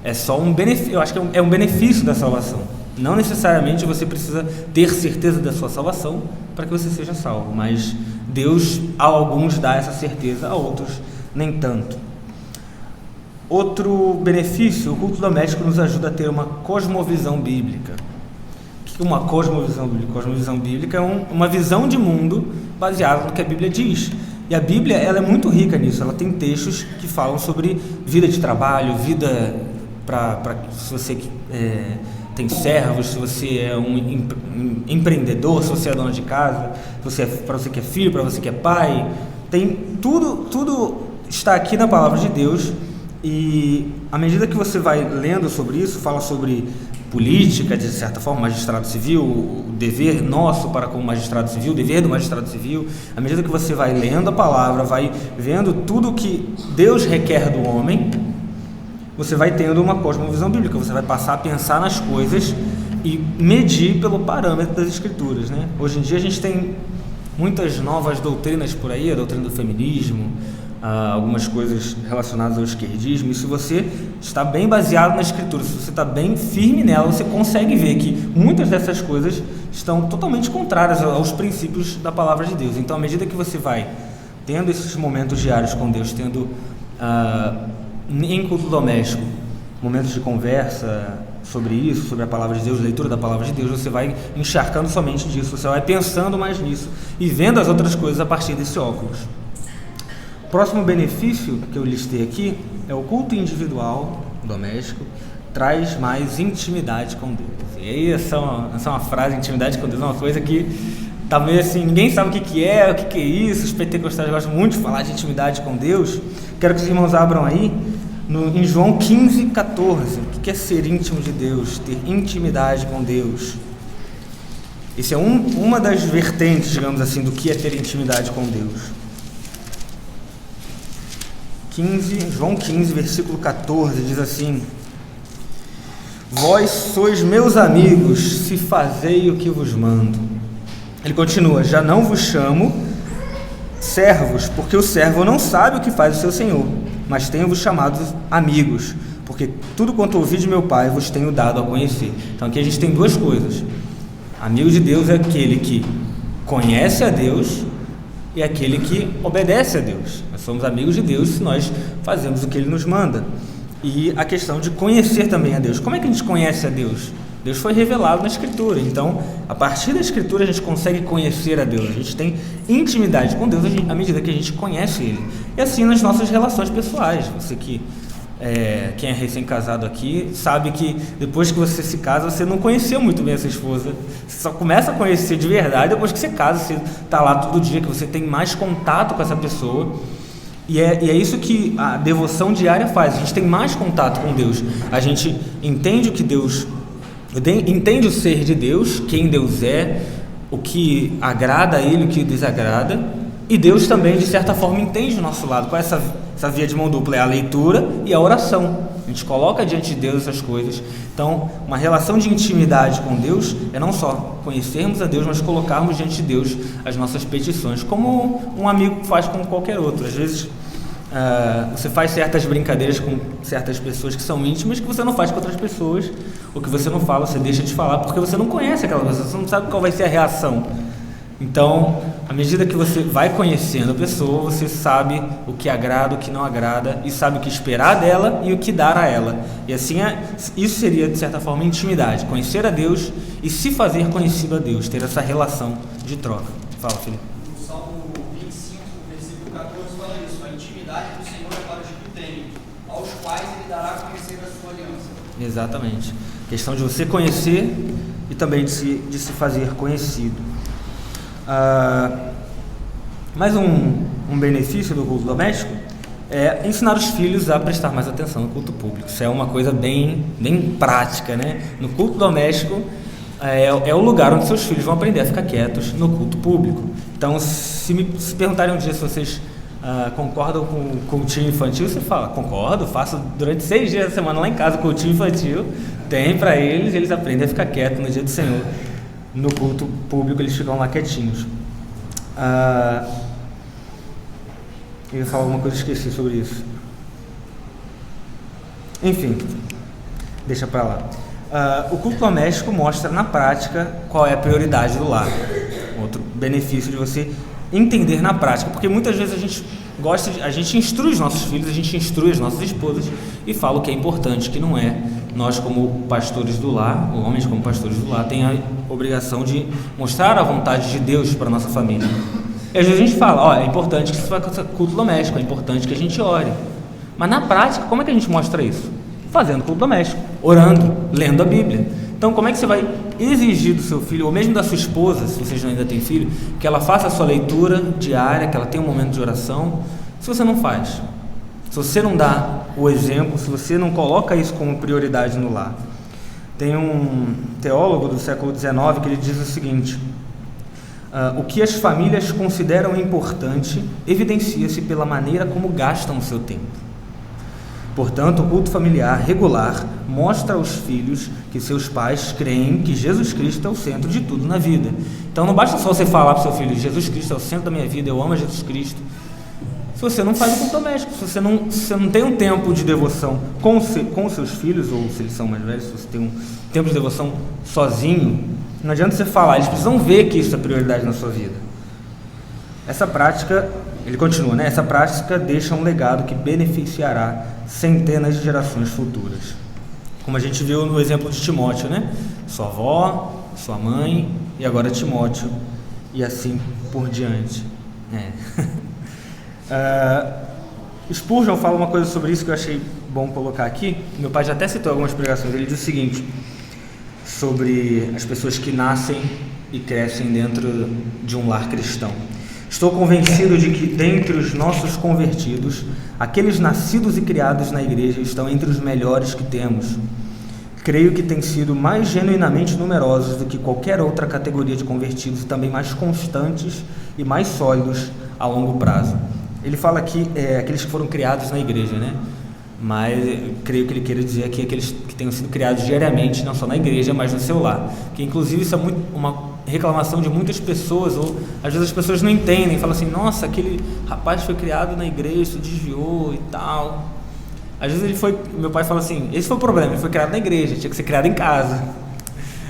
É só um benefício, eu acho que é um benefício da salvação. Não necessariamente você precisa ter certeza da sua salvação para que você seja salvo, mas Deus a alguns dá essa certeza, a outros nem tanto. Outro benefício, o culto doméstico nos ajuda a ter uma cosmovisão bíblica. O que é uma cosmovisão bíblica? Cosmovisão bíblica é uma visão de mundo baseada no que a Bíblia diz. E a Bíblia, ela é muito rica nisso, ela tem textos que falam sobre vida de trabalho, vida se você tem servos, se você é um empreendedor, se você é dono de casa, para você que é filho, para você que é pai, tem tudo está aqui na palavra de Deus. E à medida que você vai lendo sobre isso, fala sobre política, de certa forma, magistrado civil, o dever nosso para como magistrado civil, o dever do magistrado civil. À medida que você vai lendo a palavra, vai vendo tudo que Deus requer do homem, você vai tendo uma cosmovisão bíblica, você vai passar a pensar nas coisas e medir pelo parâmetro das escrituras, né? Hoje em dia a gente tem muitas novas doutrinas por aí, a doutrina do feminismo, algumas coisas relacionadas ao esquerdismo, e se você está bem baseado na escritura, se você está bem firme nela, você consegue ver que muitas dessas coisas estão totalmente contrárias aos princípios da palavra de Deus. Então, à medida que você vai tendo esses momentos diários com Deus, tendo em culto doméstico momentos de conversa sobre isso, sobre a palavra de Deus, leitura da palavra de Deus, você vai encharcando somente disso, você vai pensando mais nisso e vendo as outras coisas a partir desse óculos. O próximo benefício que eu listei aqui é o culto individual doméstico, traz mais intimidade com Deus. E aí essa é uma frase, intimidade com Deus, é uma coisa que tá meio assim, ninguém sabe o que é isso, os pentecostais gostam muito de falar de intimidade com Deus. Quero que os irmãos abram aí, em João 15:14, o que é ser íntimo de Deus, ter intimidade com Deus? Esse é uma das vertentes, digamos assim, do que é ter intimidade com Deus. João 15, versículo 14, diz assim: vós sois meus amigos, se fazei o que vos mando. Ele continua: já não vos chamo servos, porque o servo não sabe o que faz o seu senhor, mas tenho-vos chamado amigos, porque tudo quanto ouvi de meu Pai vos tenho dado a conhecer. Então aqui a gente tem duas coisas. Amigo de Deus é aquele que conhece a Deus e aquele que obedece a Deus. Nós somos amigos de Deus se nós fazemos o que Ele nos manda. E a questão de conhecer também a Deus. Como é que a gente conhece a Deus? Deus foi revelado na Escritura. Então, a partir da Escritura a gente consegue conhecer a Deus. A gente tem intimidade com Deus à medida que a gente conhece Ele. E assim nas nossas relações pessoais. Você que quem é recém-casado aqui sabe que depois que você se casa, você não conheceu muito bem a sua esposa. Você só começa a conhecer de verdade depois que você casa. Você está lá todo dia, que você tem mais contato com essa pessoa. E é isso que a devoção diária faz. A gente tem mais contato com Deus. A gente entende o que Deus... entende o ser de Deus, quem Deus é, o que agrada a Ele, o que desagrada. E Deus também, de certa forma, entende o nosso lado. Qual é essa via de mão dupla? É a leitura e a oração. A gente coloca diante de Deus essas coisas. Então, uma relação de intimidade com Deus é não só conhecermos a Deus, mas colocarmos diante de Deus as nossas petições, como um amigo faz com qualquer outro. Às vezes, você faz certas brincadeiras com certas pessoas que são íntimas que você não faz com outras pessoas, ou que você não fala, você deixa de falar, porque você não conhece aquela pessoa, você não sabe qual vai ser a reação. Então, à medida que você vai conhecendo a pessoa, você sabe o que agrada, o que não agrada, e sabe o que esperar dela e o que dar a ela. E assim, isso seria, de certa forma, intimidade. Conhecer a Deus e se fazer conhecido a Deus, ter essa relação de troca. Fala, Felipe. O Salmo 25, versículo 14, fala isso: a intimidade do Senhor é para os que o temem, aos quais Ele dará a conhecer a sua aliança. Exatamente. Questão de você conhecer e também de se fazer conhecido. Mais um benefício do culto doméstico é ensinar os filhos a prestar mais atenção no culto público. Isso é uma coisa bem prática, né? No culto doméstico é o lugar onde seus filhos vão aprender a ficar quietos no culto público. Então, se perguntarem um dia se vocês concordam com o cultinho infantil, você fala: concordo, faço durante 6 dias da semana lá em casa o cultinho infantil, tem para eles aprendem a ficar quietos no dia do Senhor. No culto público eles ficam lá quietinhos. Eu ia falar alguma coisa, esqueci sobre isso. Enfim, deixa para lá. O culto doméstico mostra na prática qual é a prioridade do lar. Outro benefício de você entender na prática, porque muitas vezes a gente instrui os nossos filhos, a gente instrui as nossas esposas e fala o que é importante, que não é. Nós, como pastores do lar, homens como pastores do lar, tem a obrigação de mostrar a vontade de Deus para a nossa família. E às vezes a gente fala: é importante que você faça culto doméstico, é importante que a gente ore. Mas na prática, como é que a gente mostra isso? Fazendo culto doméstico, orando, lendo a Bíblia. Então, como é que você vai exigir do seu filho, ou mesmo da sua esposa, se vocês ainda têm filho, que ela faça a sua leitura diária, que ela tenha um momento de oração, se você não faz? Se você não dá o exemplo, se você não coloca isso como prioridade no lar. Tem um teólogo do século XIX que ele diz o seguinte: o que as famílias consideram importante evidencia-se pela maneira como gastam o seu tempo. Portanto, o culto familiar regular mostra aos filhos que seus pais creem que Jesus Cristo é o centro de tudo na vida. Então não basta só você falar para o seu filho: Jesus Cristo é o centro da minha vida, eu amo Jesus Cristo. Se você não faz o culto doméstico, se você não tem um tempo de devoção com os seus filhos, ou se eles são mais velhos, se você tem um tempo de devoção sozinho, não adianta você falar, eles precisam ver que isso é prioridade na sua vida. Essa prática, ele continua, né? Essa prática deixa um legado que beneficiará centenas de gerações futuras. Como a gente viu no exemplo de Timóteo, né? Sua avó, sua mãe e agora Timóteo, e assim por diante. Spurgeon fala uma coisa sobre isso que eu achei bom colocar aqui. Meu pai já até citou algumas pregações. Ele diz o seguinte sobre as pessoas que nascem e crescem dentro de um lar cristão: estou convencido de que dentre os nossos convertidos, aqueles nascidos e criados na igreja estão entre os melhores que temos. creio que têm sido mais genuinamente numerosos do que qualquer outra categoria de convertidos e também mais constantes e mais sólidos a longo prazo. Ele fala aqui aqueles que foram criados na igreja, né? Mas creio que ele queira dizer aqui aqueles que tenham sido criados diariamente, não só na igreja, mas no seu lar. Que inclusive isso é uma reclamação de muitas pessoas, ou às vezes as pessoas não entendem, falam assim, nossa, aquele rapaz foi criado na igreja, se desviou e tal. Às vezes meu pai fala assim, esse foi o problema, ele foi criado na igreja, tinha que ser criado em casa.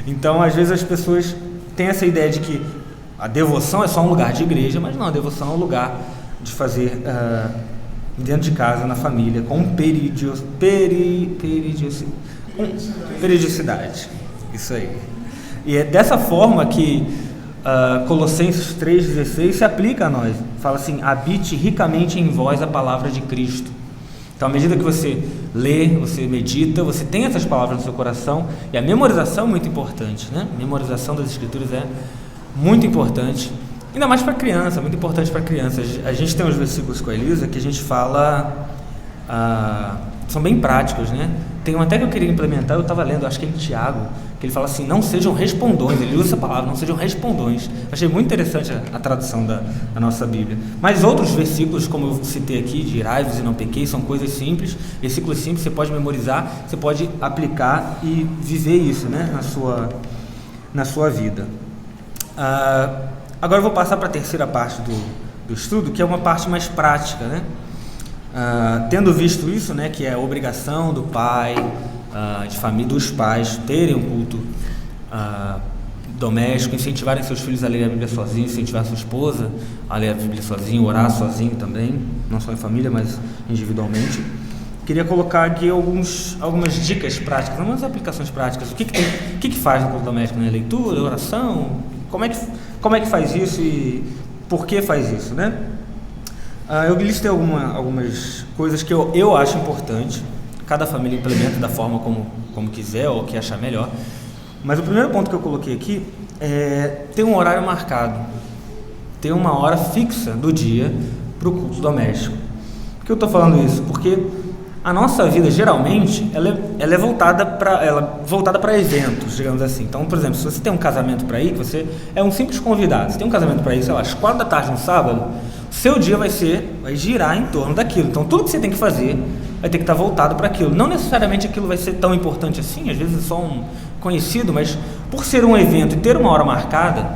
Então às vezes as pessoas têm essa ideia de que a devoção é só um lugar de igreja, mas não, a devoção é um lugar de fazer dentro de casa, na família, com periodicidade. Isso aí. E é dessa forma que Colossenses 3,16 se aplica a nós. Fala assim, habite ricamente em vós a palavra de Cristo. Então, à medida que você lê, você medita, você tem essas palavras no seu coração, e a memorização é muito importante, né? A memorização das Escrituras é muito importante, ainda mais para criança, muito importante para criança. A gente tem uns versículos com a Elisa que a gente fala, são bem práticos, né? Tem um até que eu queria implementar, eu estava lendo, acho que é em Tiago, que ele fala assim, não sejam respondões, ele usa essa palavra, não sejam respondões. Achei muito interessante a tradução da nossa Bíblia. Mas outros versículos, como eu citei aqui, de irai-vos e não pequeis, são coisas simples, versículos simples, você pode memorizar, você pode aplicar e viver isso, né, na sua vida. Agora eu vou passar para a terceira parte do estudo, que é uma parte mais prática, né? Tendo visto isso, né, que é a obrigação do pai, de família, dos pais terem um culto doméstico, incentivarem seus filhos a ler a Bíblia sozinho, incentivar sua esposa a ler a Bíblia sozinho, orar sozinho também, não só em família, mas individualmente. Queria colocar aqui algumas dicas práticas, algumas aplicações práticas. O que faz no culto doméstico, né? Leitura, oração, como é que faz isso e por que faz isso, né? Eu listei algumas coisas que eu acho importante. Cada família implementa da forma como quiser ou que achar melhor. Mas o primeiro ponto que eu coloquei aqui é ter um horário marcado, ter uma hora fixa do dia para o culto doméstico. Por que eu estou falando isso? Porque a nossa vida, geralmente, ela é voltada para eventos, digamos assim. Então, por exemplo, se você tem um casamento para ir, que você é um simples convidado, você tem um casamento para ir, sei lá, às 4 da tarde no sábado, seu dia vai girar em torno daquilo. Então, tudo que você tem que fazer vai ter que estar voltado para aquilo. Não necessariamente aquilo vai ser tão importante assim, às vezes é só um conhecido, mas por ser um evento e ter uma hora marcada,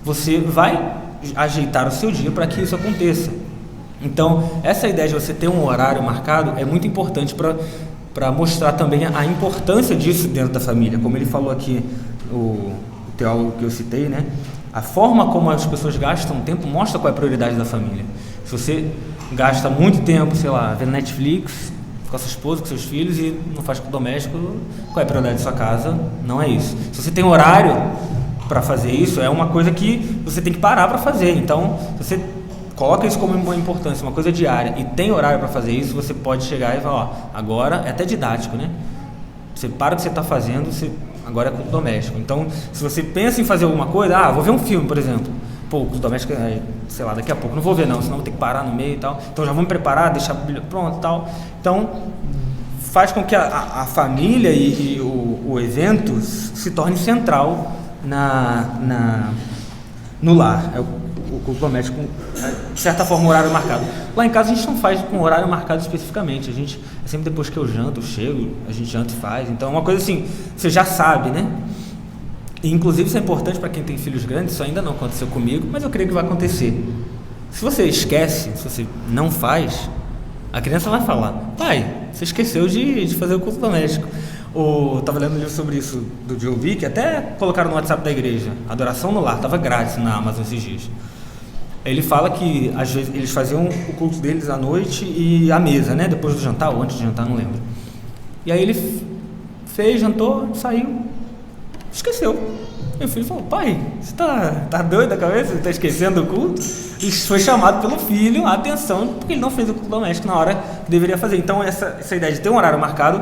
você vai ajeitar o seu dia para que isso aconteça. Então, essa ideia de você ter um horário marcado é muito importante para mostrar também a importância disso dentro da família. Como ele falou aqui, o teólogo que eu citei, né? A forma como as pessoas gastam tempo mostra qual é a prioridade da família. Se você gasta muito tempo, sei lá, vendo Netflix com a sua esposa, com seus filhos e não faz culto doméstico, qual é a prioridade da sua casa? Não é isso. Se você tem horário para fazer isso, é uma coisa que você tem que parar para fazer. Então, se você coloca isso como uma importância, uma coisa diária, e tem horário para fazer isso, você pode chegar e falar, agora é até didático, né? Você para o que você está fazendo, agora é culto doméstico. Então, se você pensa em fazer alguma coisa, vou ver um filme, por exemplo. Pô, o culto doméstico, sei lá, daqui a pouco não vou ver não, senão vou ter que parar no meio e tal. Então já vou me preparar, deixar a Bíblia pronta e tal. Então, faz com que a família e o evento se torne central no lar. O culto doméstico, de certa forma, horário marcado. Lá em casa a gente não faz com horário marcado especificamente. É sempre depois que eu janto, eu chego, a gente janta e faz. Então é uma coisa assim, você já sabe, né? E, inclusive, isso é importante para quem tem filhos grandes. Isso ainda não aconteceu comigo, mas eu creio que vai acontecer. Se você esquece, se você não faz, a criança vai falar, pai, você esqueceu de fazer o culto doméstico. Estava lendo um livro sobre isso do Joe Vick, até colocaram no WhatsApp da igreja, Adoração no Lar, estava grátis na Amazon esses dias. Ele fala que às vezes eles faziam o culto deles à noite e à mesa, né? Depois do jantar ou antes de jantar, não lembro. E aí ele fez, jantou, saiu, esqueceu. Meu filho falou, pai, você tá doido da cabeça? Você tá esquecendo do culto? E foi chamado pelo filho a atenção, porque ele não fez o culto doméstico na hora que deveria fazer. Então essa ideia de ter um horário marcado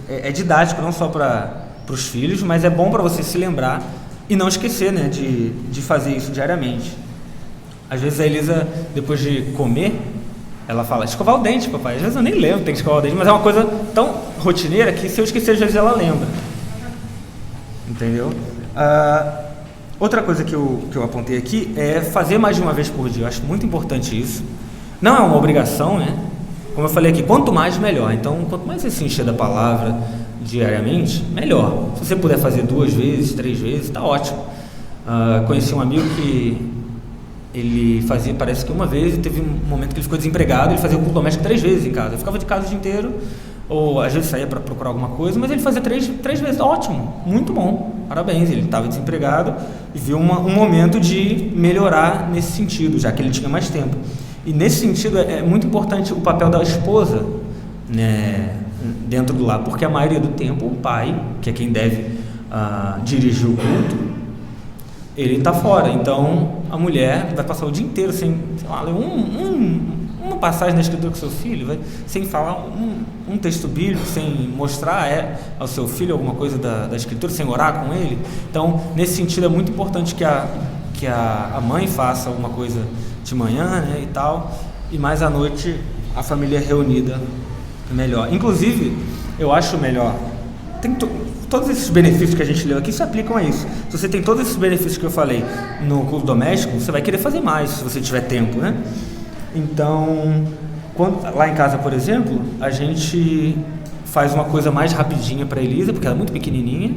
é didático, não só para os filhos, mas é bom para você se lembrar e não esquecer, né, de fazer isso diariamente. Às vezes a Elisa, depois de comer, Ela fala, escovar o dente, papai. Às vezes eu nem lembro que tem que escovar o dente, mas é uma coisa tão rotineira que se eu esquecer, às vezes ela lembra. Entendeu? Outra coisa que eu apontei aqui é fazer mais de uma vez por dia. Eu acho muito importante isso. Não é uma obrigação, né? Como eu falei aqui, quanto mais, melhor. Então, quanto mais você se encher da palavra diariamente, melhor. Se você puder fazer 2 vezes, 3 vezes, tá ótimo. Conheci um amigo que ele fazia, parece que uma vez, e teve um momento que ele ficou desempregado, ele fazia o culto doméstico 3 vezes em casa. Ele ficava de casa o dia inteiro, ou às vezes saía para procurar alguma coisa, mas ele fazia 3 vezes, ótimo, muito bom, parabéns. Ele estava desempregado e viu um momento de melhorar nesse sentido, já que ele tinha mais tempo. E nesse sentido é muito importante o papel da esposa, né, dentro do lar, porque a maioria do tempo o pai, que é quem deve dirigir o culto, ele está fora. Então a mulher vai passar o dia inteiro sem, sei lá, ler uma passagem na escritura com seu filho, sem falar um texto bíblico, sem mostrar ao seu filho alguma coisa da escritura, sem orar com ele. Então, nesse sentido, é muito importante que a mãe faça alguma coisa de manhã, né, e tal, e mais à noite a família reunida melhor. Inclusive, eu acho melhor, todos esses benefícios que a gente leu aqui se aplicam a isso. Se você tem todos esses benefícios que eu falei no culto doméstico, você vai querer fazer mais se você tiver tempo, né? Então, lá em casa, por exemplo, a gente faz uma coisa mais rapidinha para a Elisa, porque ela é muito pequenininha,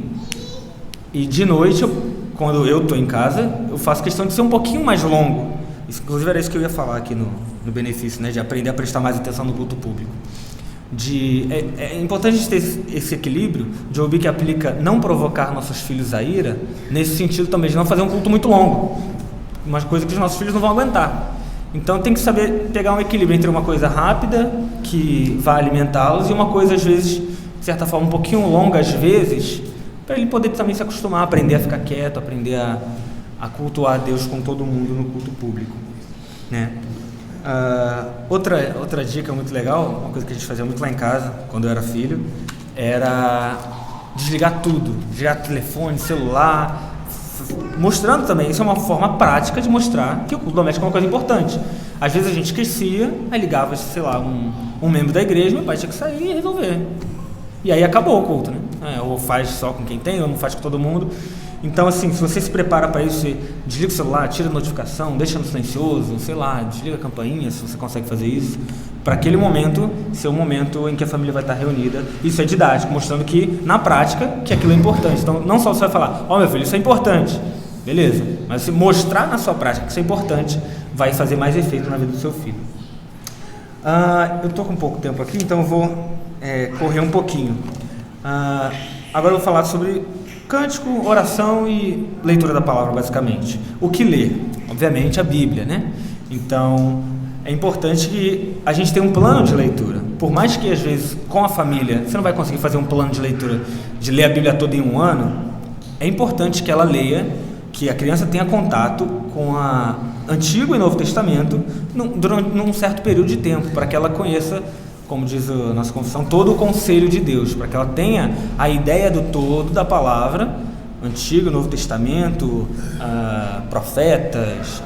e de noite, quando eu estou em casa, eu faço questão de ser um pouquinho mais longo. Inclusive era isso que eu ia falar aqui no benefício, né, de aprender a prestar mais atenção no culto público. É importante a gente ter esse equilíbrio de ouvir que aplica não provocar nossos filhos a ira, nesse sentido também de não fazer um culto muito longo, uma coisa que os nossos filhos não vão aguentar. Então tem que saber pegar um equilíbrio entre uma coisa rápida, que vai alimentá-los, e uma coisa às vezes, de certa forma, um pouquinho longa às vezes, para ele poder também se acostumar, aprender a ficar quieto, aprender a cultuar a Deus com todo mundo no culto público, né? Outra dica muito legal, uma coisa que a gente fazia muito lá em casa, quando eu era filho, era desligar tudo, desligar telefone, celular, mostrando também, isso é uma forma prática de mostrar que o culto doméstico é uma coisa importante. Às vezes a gente esquecia, aí ligava, sei lá, um membro da igreja, meu pai tinha que sair e resolver. E aí acabou o culto, né? Ou faz só com quem tem, ou não faz com todo mundo. Então, assim, se você se prepara para isso, você desliga o celular, tira a notificação, deixa no silencioso, sei lá, desliga a campainha, se você consegue fazer isso, para aquele momento ser o momento em que a família vai estar reunida. Isso é didático, mostrando que, na prática, que aquilo é importante. Então, não só você vai falar, meu filho, isso é importante, beleza, mas se mostrar na sua prática que isso é importante, vai fazer mais efeito na vida do seu filho. Eu estou com pouco tempo aqui, então eu vou correr um pouquinho. Agora eu vou falar sobre cântico, oração e leitura da palavra, basicamente. O que ler? Obviamente a Bíblia, né? Então, é importante que a gente tenha um plano de leitura. Por mais que, às vezes, com a família, você não vai conseguir fazer um plano de leitura, de ler a Bíblia toda em um ano, é importante que ela leia, que a criança tenha contato com o Antigo e Novo Testamento durante um certo período de tempo, para que ela conheça, como diz a nossa confissão, todo o conselho de Deus, para que ela tenha a ideia do todo da palavra, Antigo e Novo Testamento, profetas,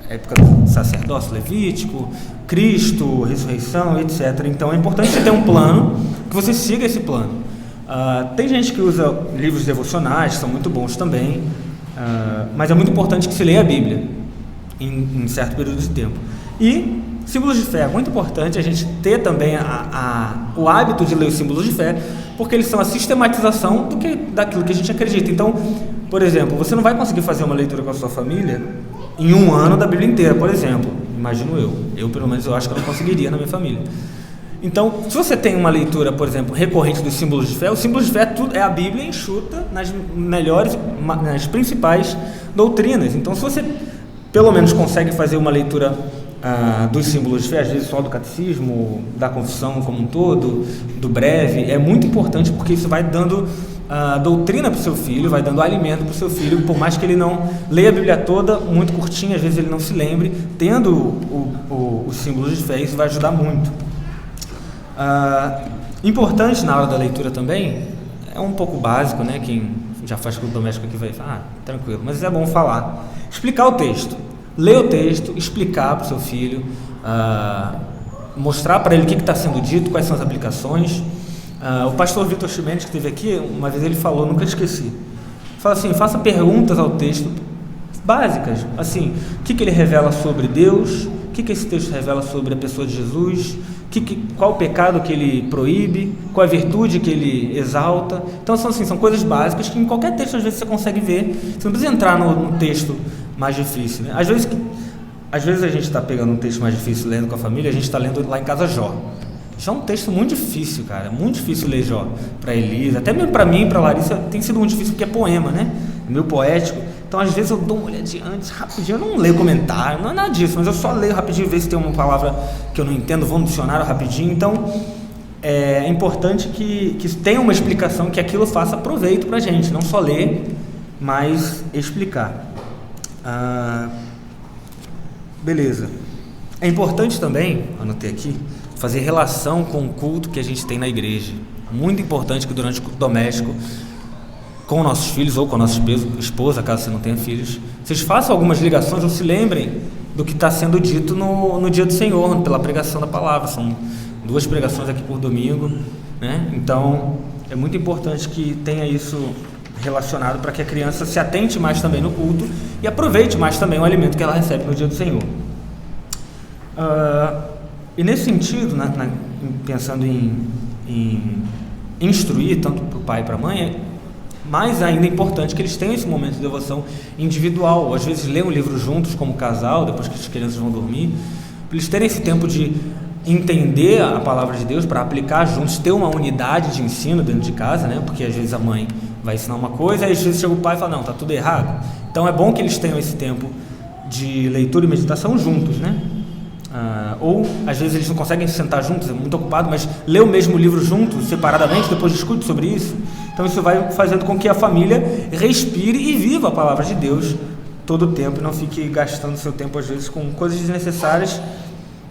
época do sacerdócio levítico, Cristo, ressurreição, etc. Então é importante você ter um plano, que você siga esse plano. Tem gente que usa livros devocionais, que são muito bons também, mas é muito importante que se leia a Bíblia em certo período de tempo. E símbolos de fé, é muito importante a gente ter também o hábito de ler os símbolos de fé, porque eles são a sistematização daquilo que a gente acredita. Então, por exemplo, você não vai conseguir fazer uma leitura com a sua família em um ano da Bíblia inteira, por exemplo, imagino eu pelo menos eu acho que eu não conseguiria na minha família. Então, se você tem uma leitura, por exemplo, recorrente dos símbolos de fé, os símbolos de fé é a Bíblia enxuta nas principais doutrinas. Então, se você pelo menos consegue fazer uma leitura dos símbolos de fé, às vezes só do catecismo, da confissão como um todo, do breve, é muito importante, porque isso vai dando doutrina para o seu filho, vai dando alimento para o seu filho, por mais que ele não leia a Bíblia toda, muito curtinha, às vezes ele não se lembre, tendo os símbolos de fé, isso vai ajudar muito. Importante na hora da leitura também, é um pouco básico, né? Quem já faz culto doméstico aqui vai falar, tranquilo, mas é bom falar. Explicar o texto. Ler o texto, explicar para o seu filho, mostrar para ele o que está sendo dito, quais são as aplicações. O pastor Vitor Ximenes, que esteve aqui, uma vez ele falou, nunca esqueci, fala assim: faça perguntas ao texto básicas, assim, o que ele revela sobre Deus, o que esse texto revela sobre a pessoa de Jesus, qual o pecado que ele proíbe, qual a virtude que ele exalta. Então são coisas básicas que em qualquer texto às vezes você consegue ver, você não precisa entrar no texto mais difícil, né? Às vezes a gente está pegando um texto mais difícil lendo com a família, a gente está lendo lá em casa Jó. Já é um texto muito difícil, cara, muito difícil ler Jó para Elisa, até mesmo para mim e para Larissa tem sido muito difícil porque é poema, né? É meio poético. Então às vezes eu dou uma olhadinha antes, rapidinho, eu não leio comentário, não é nada disso, mas eu só leio rapidinho, ver se tem uma palavra que eu não entendo, vou no dicionário rapidinho. Então é importante que tenha uma explicação, que aquilo faça proveito pra gente, não só ler, mas explicar. Beleza. É importante também, anotei aqui, fazer relação com o culto que a gente tem na igreja. Muito importante que durante o culto doméstico, com nossos filhos ou com a nossa esposa, caso você não tenha filhos, vocês façam algumas ligações ou se lembrem do que está sendo dito no dia do Senhor, pela pregação da palavra. São 2 pregações aqui por domingo, né? Então é muito importante que tenha isso relacionado para que a criança se atente mais também no culto e aproveite mais também o alimento que ela recebe no dia do Senhor. E nesse sentido, né, pensando em instruir tanto para o pai e para a mãe, mais ainda é importante que eles tenham esse momento de devoção individual, ou às vezes ler um livro juntos como casal, depois que as crianças vão dormir, para eles terem esse tempo de entender a palavra de Deus, para aplicar juntos, ter uma unidade de ensino dentro de casa, né? Porque às vezes a mãe vai ensinar uma coisa, aí às vezes chega o pai e fala: não, está tudo errado. Então é bom que eles tenham esse tempo de leitura e meditação juntos, né? Ou às vezes eles não conseguem se sentar juntos, é muito ocupado, mas ler o mesmo livro juntos, separadamente, depois discute sobre isso. Então isso vai fazendo com que a família respire e viva a palavra de Deus todo o tempo e não fique gastando seu tempo às vezes com coisas desnecessárias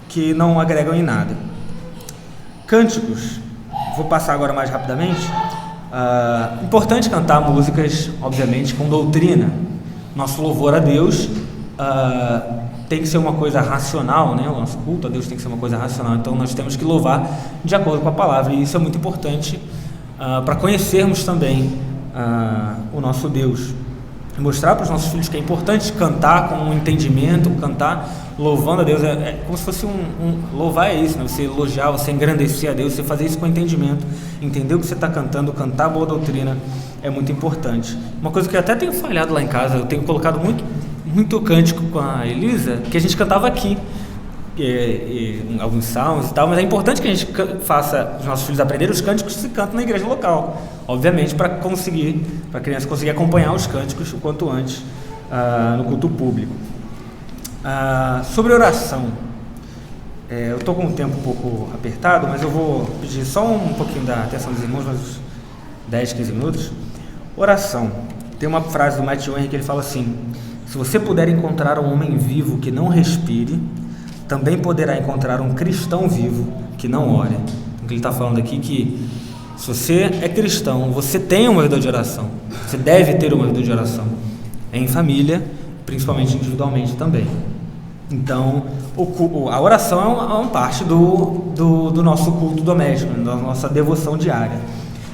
que não agregam em nada. Cânticos, vou passar agora mais rapidamente. Importante cantar músicas, obviamente, com doutrina. Nosso louvor a Deus tem que ser uma coisa racional, né? O nosso culto a Deus tem que ser uma coisa racional, então nós temos que louvar de acordo com a palavra, e isso é muito importante para conhecermos também o nosso Deus, mostrar para os nossos filhos que é importante cantar com um entendimento, cantar louvando a Deus, é como se fosse louvar é isso, né? Você elogiar, você engrandecer a Deus, você fazer isso com entendimento, entender o que você está cantando, cantar boa doutrina é muito importante. Uma coisa que eu até tenho falhado lá em casa, eu tenho colocado muito cântico com a Elisa, que a gente cantava aqui, alguns salmos e tal, mas é importante que a gente faça os nossos filhos aprenderem os cânticos que se cantam na igreja local, obviamente para a criança conseguir acompanhar os cânticos o quanto antes no culto público. Sobre oração, eu estou com o tempo um pouco apertado, mas eu vou pedir só um pouquinho da atenção dos irmãos, uns 10, 15 minutos. Oração, tem uma frase do Matthew Henry que ele fala assim: se você puder encontrar um homem vivo que não respire, também poderá encontrar um cristão vivo que não ore. O que ele está falando aqui é que se você é cristão, você tem uma vida de oração, você deve ter uma vida de oração, em família, principalmente individualmente também. Então a oração é uma parte do nosso culto doméstico, da nossa devoção diária.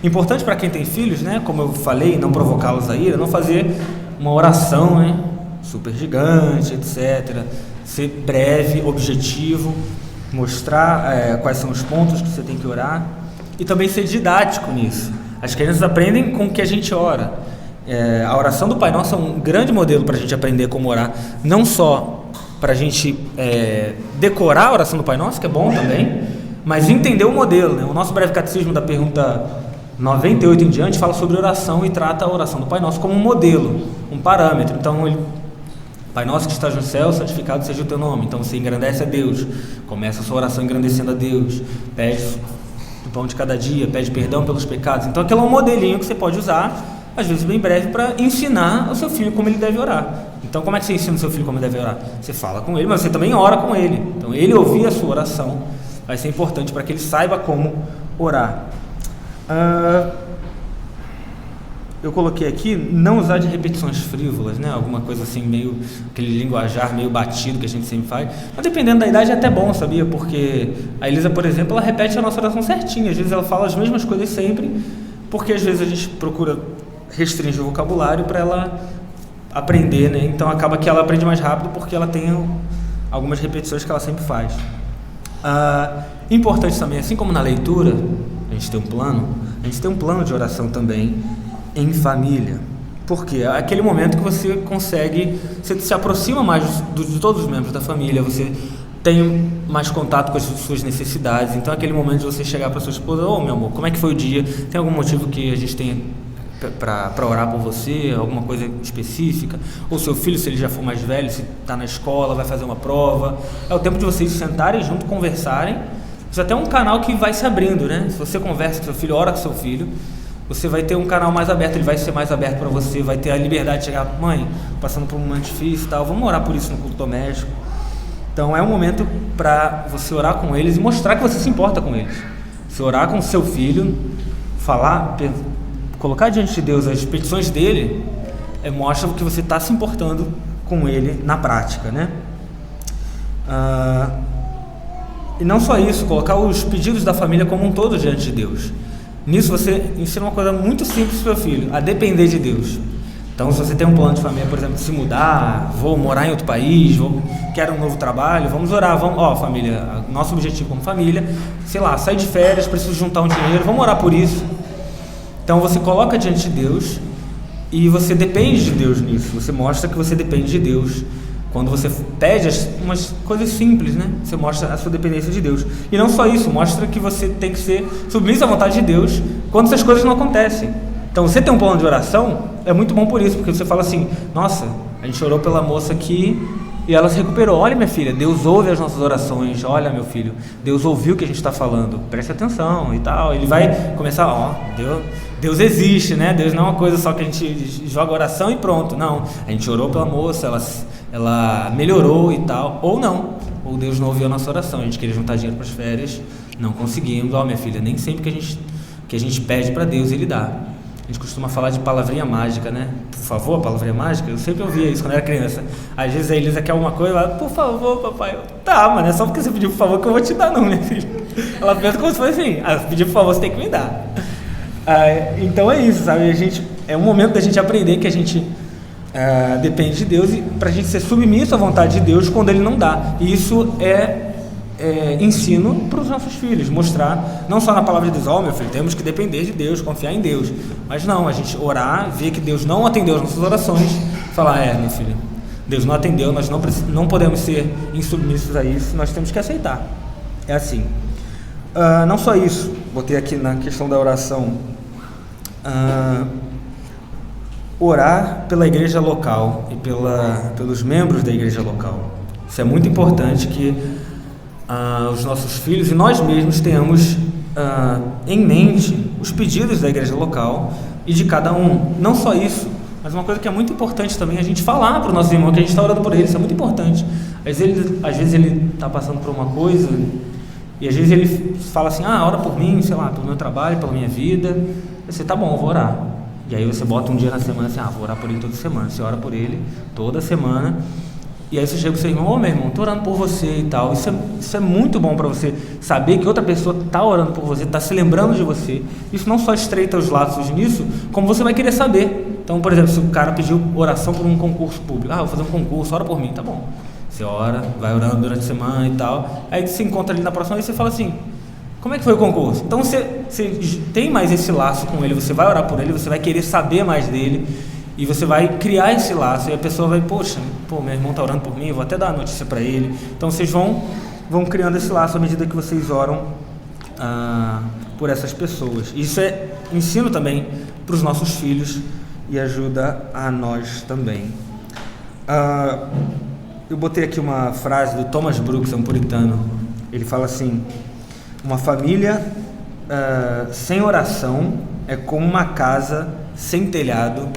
Importante para quem tem filhos, né? Como eu falei, não provocá-los a ira, não fazer uma oração, né, super gigante, etc. Ser breve, objetivo, mostrar quais são os pontos que você tem que orar e também ser didático nisso. As crianças aprendem com o que a gente ora. A oração do Pai Nosso é um grande modelo para a gente aprender como orar, não só para a gente decorar a oração do Pai Nosso, que é bom também, mas entender o modelo, né? O nosso breve catecismo da pergunta 98 em diante fala sobre oração e trata a oração do Pai Nosso como um modelo, um parâmetro. Então, Pai Nosso que estás no céu, santificado seja o teu nome. Então você engrandece a Deus, começa a sua oração agradecendo a Deus, pede o pão de cada dia, pede perdão pelos pecados. Então aquele é um modelinho que você pode usar, às vezes bem breve, para ensinar ao seu filho como ele deve orar. Então como é que você ensina o seu filho como ele deve orar? Você fala com ele, mas você também ora com ele. Então ele ouvir a sua oração vai ser importante para que ele saiba como orar. eu coloquei aqui, não usar de repetições frívolas, né? Alguma coisa assim, meio, aquele linguajar meio batido que a gente sempre faz. Mas dependendo da idade é até bom, sabia? Porque a Elisa, por exemplo, ela repete a nossa oração certinha. Às vezes ela fala as mesmas coisas sempre, porque às vezes a gente procura restringir o vocabulário para ela aprender, né? Então acaba que ela aprende mais rápido porque ela tem algumas repetições que ela sempre faz. Importante também, assim como na leitura, a gente tem um plano de oração também em família. Porque é aquele momento que você consegue, você se aproxima mais de todos os membros da família, você tem mais contato com as suas necessidades. Então é aquele momento de você chegar para sua esposa: ô meu amor, como é que foi o dia? Tem algum motivo que a gente tem para orar por você? Alguma coisa específica? Ou seu filho, se ele já for mais velho, se está na escola, vai fazer uma prova. É o tempo de vocês sentarem junto, conversarem. Isso até é um canal que vai se abrindo, né? Se você conversa com seu filho, ora com seu filho, você vai ter um canal mais aberto, ele vai ser mais aberto para você, vai ter a liberdade de chegar: mãe, passando por um momento difícil e tal, vamos orar por isso no culto doméstico. Então é um momento para você orar com eles e mostrar que você se importa com eles. Você orar com seu filho, falar, colocar diante de Deus as petições dele, mostra que você está se importando com ele na prática, né? E não só isso, colocar os pedidos da família como um todo diante de Deus. Nisso você ensina uma coisa muito simples para o seu filho: a depender de Deus. Então, se você tem um plano de família, por exemplo, de se mudar, vou morar em outro país, quero um novo trabalho, vamos orar, família, nosso objetivo como família, sei lá, sair de férias, preciso juntar um dinheiro, vamos orar por isso. Então você coloca diante de Deus e você depende de Deus nisso, você mostra que você depende de Deus. Quando você pede umas coisas simples, né? Você mostra a sua dependência de Deus. E não só isso, mostra que você tem que ser submisso à vontade de Deus quando essas coisas não acontecem. Então, você tem um plano de oração, é muito bom por isso, porque você fala assim: nossa, a gente orou pela moça aqui e ela se recuperou. Olha, minha filha, Deus ouve as nossas orações. Olha, meu filho, Deus ouviu o que a gente está falando. Preste atenção e tal. Ele vai começar: Deus existe, né? Deus não é uma coisa só que a gente joga oração e pronto. Não, a gente orou pela moça, ela melhorou e tal. Ou não, ou Deus não ouviu a nossa oração, a gente queria juntar dinheiro para as férias, não conseguimos. Minha filha, nem sempre que a gente pede para Deus, Ele dá. A gente costuma falar de palavrinha mágica, né? Por favor, palavrinha mágica. Eu sempre ouvia isso quando era criança. Às vezes a Elisa quer alguma coisa, ela: por favor, papai. Tá, mas não é só porque você pediu por favor que eu vou te dar, não, minha filha. Ela pensa como se fosse assim: pedir por favor, você tem que me dar. Então é isso, sabe? É um momento da gente aprender que a gente depende de Deus, e para a gente ser submisso à vontade de Deus quando Ele não dá. E isso é ensino para os nossos filhos, mostrar não só na palavra de Deus: meu filho, temos que depender de Deus, confiar em Deus, mas não, a gente orar, ver que Deus não atendeu as nossas orações, falar: meu filho, Deus não atendeu, nós não podemos ser insubmissos a isso, nós temos que aceitar. É assim. Não só isso, botei aqui na questão da oração, orar pela igreja local e pelos membros da igreja local. Isso é muito importante, que os nossos filhos e nós mesmos tenhamos em mente os pedidos da igreja local e de cada um. Não só isso, mas uma coisa que é muito importante também, a gente falar para o nosso irmão que a gente está orando por ele. Isso é muito importante. Às vezes ele está passando por uma coisa e às vezes ele fala assim: ora por mim, sei lá, pelo meu trabalho, pela minha vida. Você: tá bom, eu vou orar. E aí você bota um dia na semana assim: vou orar por ele toda semana. Você ora por ele toda semana. E aí você chega pro seu irmão: meu irmão, estou orando por você e tal. Isso é muito bom para você saber que outra pessoa está orando por você, está se lembrando de você. Isso não só estreita os laços nisso, como você vai querer saber. Então, por exemplo, se o cara pediu oração por um concurso público: vou fazer um concurso, ora por mim. Tá bom. Você ora, vai orando durante a semana e tal. Aí você encontra ali na próxima vez e você fala assim: como é que foi o concurso? Então você tem mais esse laço com ele, você vai orar por ele, você vai querer saber mais dele. E você vai criar esse laço, e a pessoa vai: meu irmão está orando por mim, eu vou até dar a notícia para ele. Então vocês vão criando esse laço à medida que vocês oram por essas pessoas. Isso é ensino também para os nossos filhos e ajuda a nós também. Eu botei aqui uma frase do Thomas Brooks, é um puritano. Ele fala assim: uma família sem oração é como uma casa sem telhado,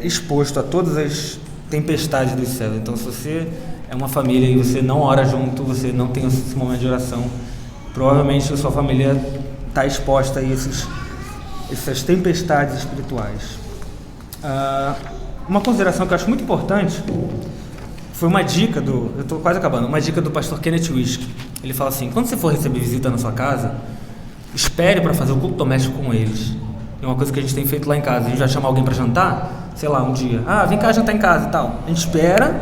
exposto a todas as tempestades dos céus. Então, se você é uma família e você não ora junto, você não tem esse momento de oração, provavelmente a sua família está exposta a essas tempestades espirituais. Uma consideração que eu acho muito importante foi uma dica eu estou quase acabando, uma dica do pastor Kenneth Wishk. Ele fala assim: quando você for receber visita na sua casa, espere para fazer o culto doméstico com eles. É uma coisa que a gente tem feito lá em casa. A gente vai chamar alguém para jantar, sei lá, um dia. Vem cá jantar em casa e tal. A gente espera,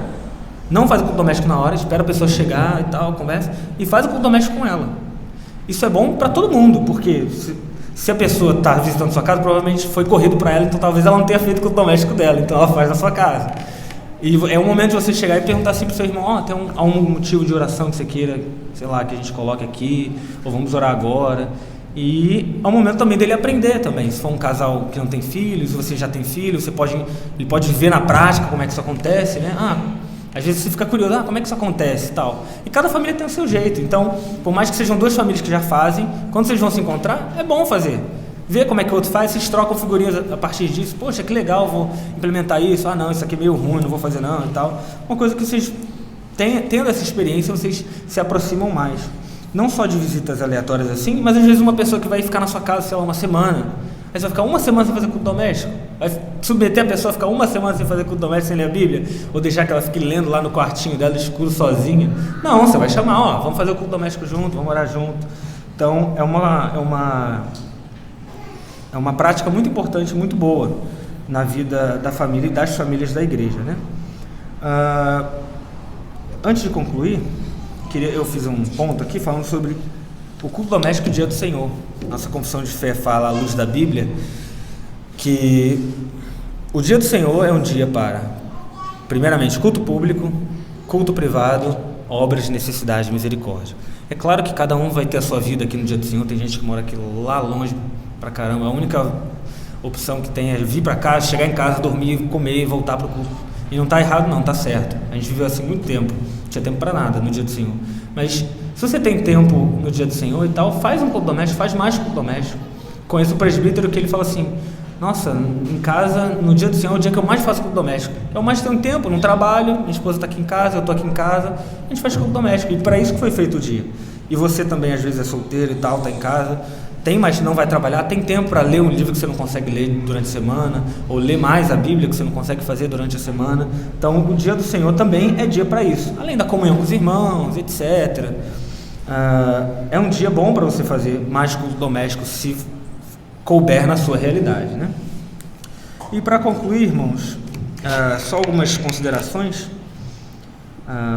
não faz o culto doméstico na hora, espera a pessoa chegar e tal, conversa, e faz o culto doméstico com ela. Isso é bom para todo mundo, porque se a pessoa está visitando sua casa, provavelmente foi corrido para ela, então talvez ela não tenha feito o culto doméstico dela, então ela faz na sua casa. E é o momento de você chegar e perguntar assim para o seu irmão: tem algum motivo de oração que você queira, sei lá, que a gente coloque aqui, ou vamos orar agora. E é o momento também dele aprender também. Se for um casal que não tem filhos, se você já tem filhos, ele pode ver na prática como é que isso acontece, né? Às vezes você fica curioso, como é que isso acontece e tal. E cada família tem o seu jeito. Então, por mais que sejam duas famílias que já fazem, quando vocês vão se encontrar, é bom fazer. Ver como é que o outro faz, vocês trocam figurinhas a partir disso. Poxa, que legal, vou implementar isso. Não, isso aqui é meio ruim, não vou fazer não e tal. Uma coisa que vocês, tendo essa experiência, vocês se aproximam mais. Não só de visitas aleatórias assim, mas às vezes uma pessoa que vai ficar na sua casa, sei lá, uma semana. Aí você vai ficar uma semana sem fazer culto doméstico? Vai submeter a pessoa a ficar uma semana sem fazer culto doméstico, sem ler a Bíblia? Ou deixar que ela fique lendo lá no quartinho dela, escuro, sozinha? Não, você vai chamar, vamos fazer o culto doméstico junto, vamos orar junto. Então, é uma prática muito importante, muito boa na vida da família e das famílias da igreja, né? Antes de concluir, eu fiz um ponto aqui falando sobre o culto doméstico e o dia do Senhor. Nossa confissão de fé fala, à luz da Bíblia, que o dia do Senhor é um dia para, primeiramente, culto público, culto privado, obras de necessidade e misericórdia. É claro que cada um vai ter a sua vida aqui no dia do Senhor. Tem gente que mora aqui lá longe pra caramba. A única opção que tem é vir pra casa, chegar em casa, dormir, comer e voltar pro culto. E não tá errado não, tá certo. A gente viveu assim muito tempo. Não tinha tempo pra nada no dia do Senhor. Mas se você tem tempo no dia do Senhor e tal, faz um culto doméstico, faz mais culto doméstico. Conheço o presbítero que ele fala assim: nossa, em casa, no dia do Senhor é o dia que eu mais faço culto doméstico. Eu mais tenho tempo, não trabalho, minha esposa está aqui em casa, eu estou aqui em casa, a gente faz culto doméstico. E para isso que foi feito o dia. E você também às vezes é solteiro e tal, está em casa, mas não vai trabalhar, tem tempo para ler um livro que você não consegue ler durante a semana, ou ler mais a Bíblia que você não consegue fazer durante a semana. Então o dia do Senhor também é dia para isso, além da comunhão com os irmãos, etc. É um dia bom para você fazer mais culto doméstico, se couber na sua realidade, né? E para concluir, irmãos, só algumas considerações.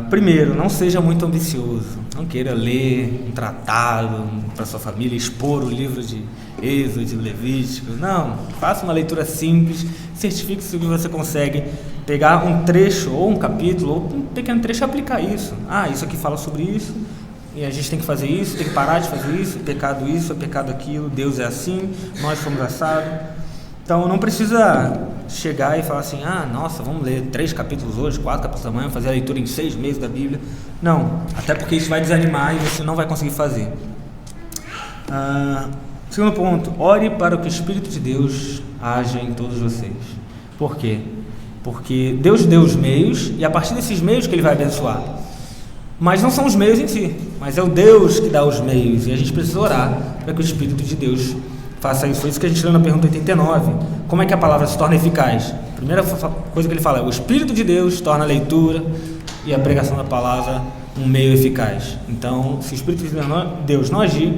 Primeiro, não seja muito ambicioso, não queira ler um tratado para sua família, expor o livro de Êxodo, de Levítico. Não, faça uma leitura simples, certifique-se que você consegue pegar um trecho ou um capítulo ou um pequeno trecho e aplicar isso. Isso aqui fala sobre isso, e a gente tem que fazer isso, tem que parar de fazer isso, é pecado aquilo, Deus é assim, nós somos assados. Então não precisa chegar e falar assim: nossa, vamos ler 3 capítulos hoje, 4 capítulos amanhã, fazer a leitura em 6 meses da Bíblia. Não, até porque isso vai desanimar e você não vai conseguir fazer. Segundo ponto, ore para que o Espírito de Deus haja em todos vocês. Por quê? Porque Deus deu os meios e a partir desses meios que Ele vai abençoar. Mas não são os meios em si, mas é o Deus que dá os meios, e a gente precisa orar para que o Espírito de Deus faça isso. Foi isso que a gente leu na pergunta 89. Como é que a palavra se torna eficaz? A primeira coisa que ele fala é: o Espírito de Deus torna a leitura e a pregação da palavra um meio eficaz. Então, se o Espírito de Deus não agir,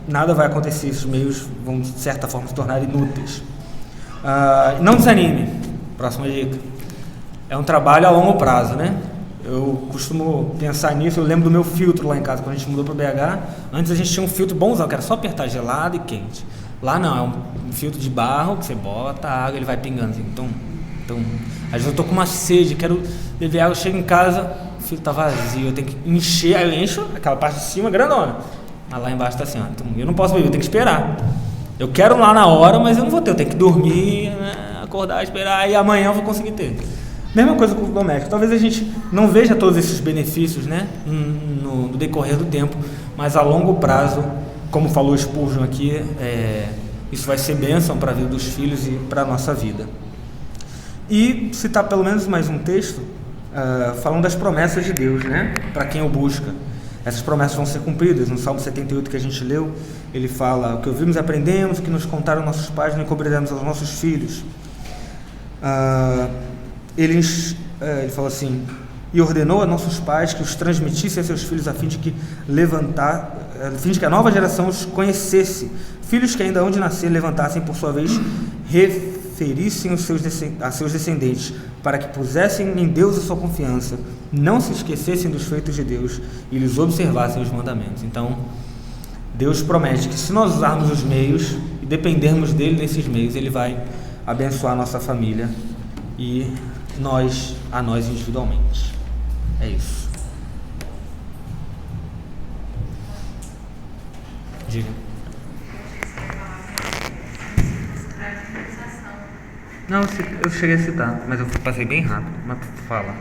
nada vai acontecer. Esses meios vão, de certa forma, se tornar inúteis. Não desanime. Próxima dica. É um trabalho a longo prazo, né? Eu costumo pensar nisso. Eu lembro do meu filtro lá em casa, quando a gente mudou para BH. Antes a gente tinha um filtro bonzão, que era só apertar gelado e quente. Lá não, é um filtro de barro que você bota a água, ele vai pingando assim. Às vezes eu tô com uma sede, quero beber água, eu chego em casa, o filtro tá vazio, eu tenho que encher, aí eu encho aquela parte de cima grandona, mas lá embaixo tá assim, então eu não posso beber, eu tenho que esperar. Eu quero lá na hora, mas eu não vou ter, eu tenho que dormir, né, acordar, esperar, e amanhã eu vou conseguir ter. Mesma coisa com o doméstico. Talvez a gente não veja todos esses benefícios, né, no decorrer do tempo, mas a longo prazo, como falou Spurgeon aqui, isso vai ser bênção para a vida dos filhos e para a nossa vida. E citar pelo menos mais um texto falando das promessas de Deus, né, para quem o busca. essas promessas vão ser cumpridas. No Salmo 78 que a gente leu, ele fala: o que ouvimos e aprendemos, o que nos contaram nossos pais, não encobriremos aos nossos filhos. Ele fala assim: e ordenou a nossos pais que os transmitissem a seus filhos, a fim de que a nova geração os conhecesse. Filhos que ainda hão de nascer levantassem, por sua vez, referissem a seus descendentes, para que pusessem em Deus a sua confiança, não se esquecessem dos feitos de Deus e lhes observassem os mandamentos. Então, Deus promete que se nós usarmos os meios e dependermos dele nesses meios, ele vai abençoar a nossa família e a nós individualmente. É isso. Diga. Não, eu cheguei a citar, mas eu passei bem rápido. Mas fala.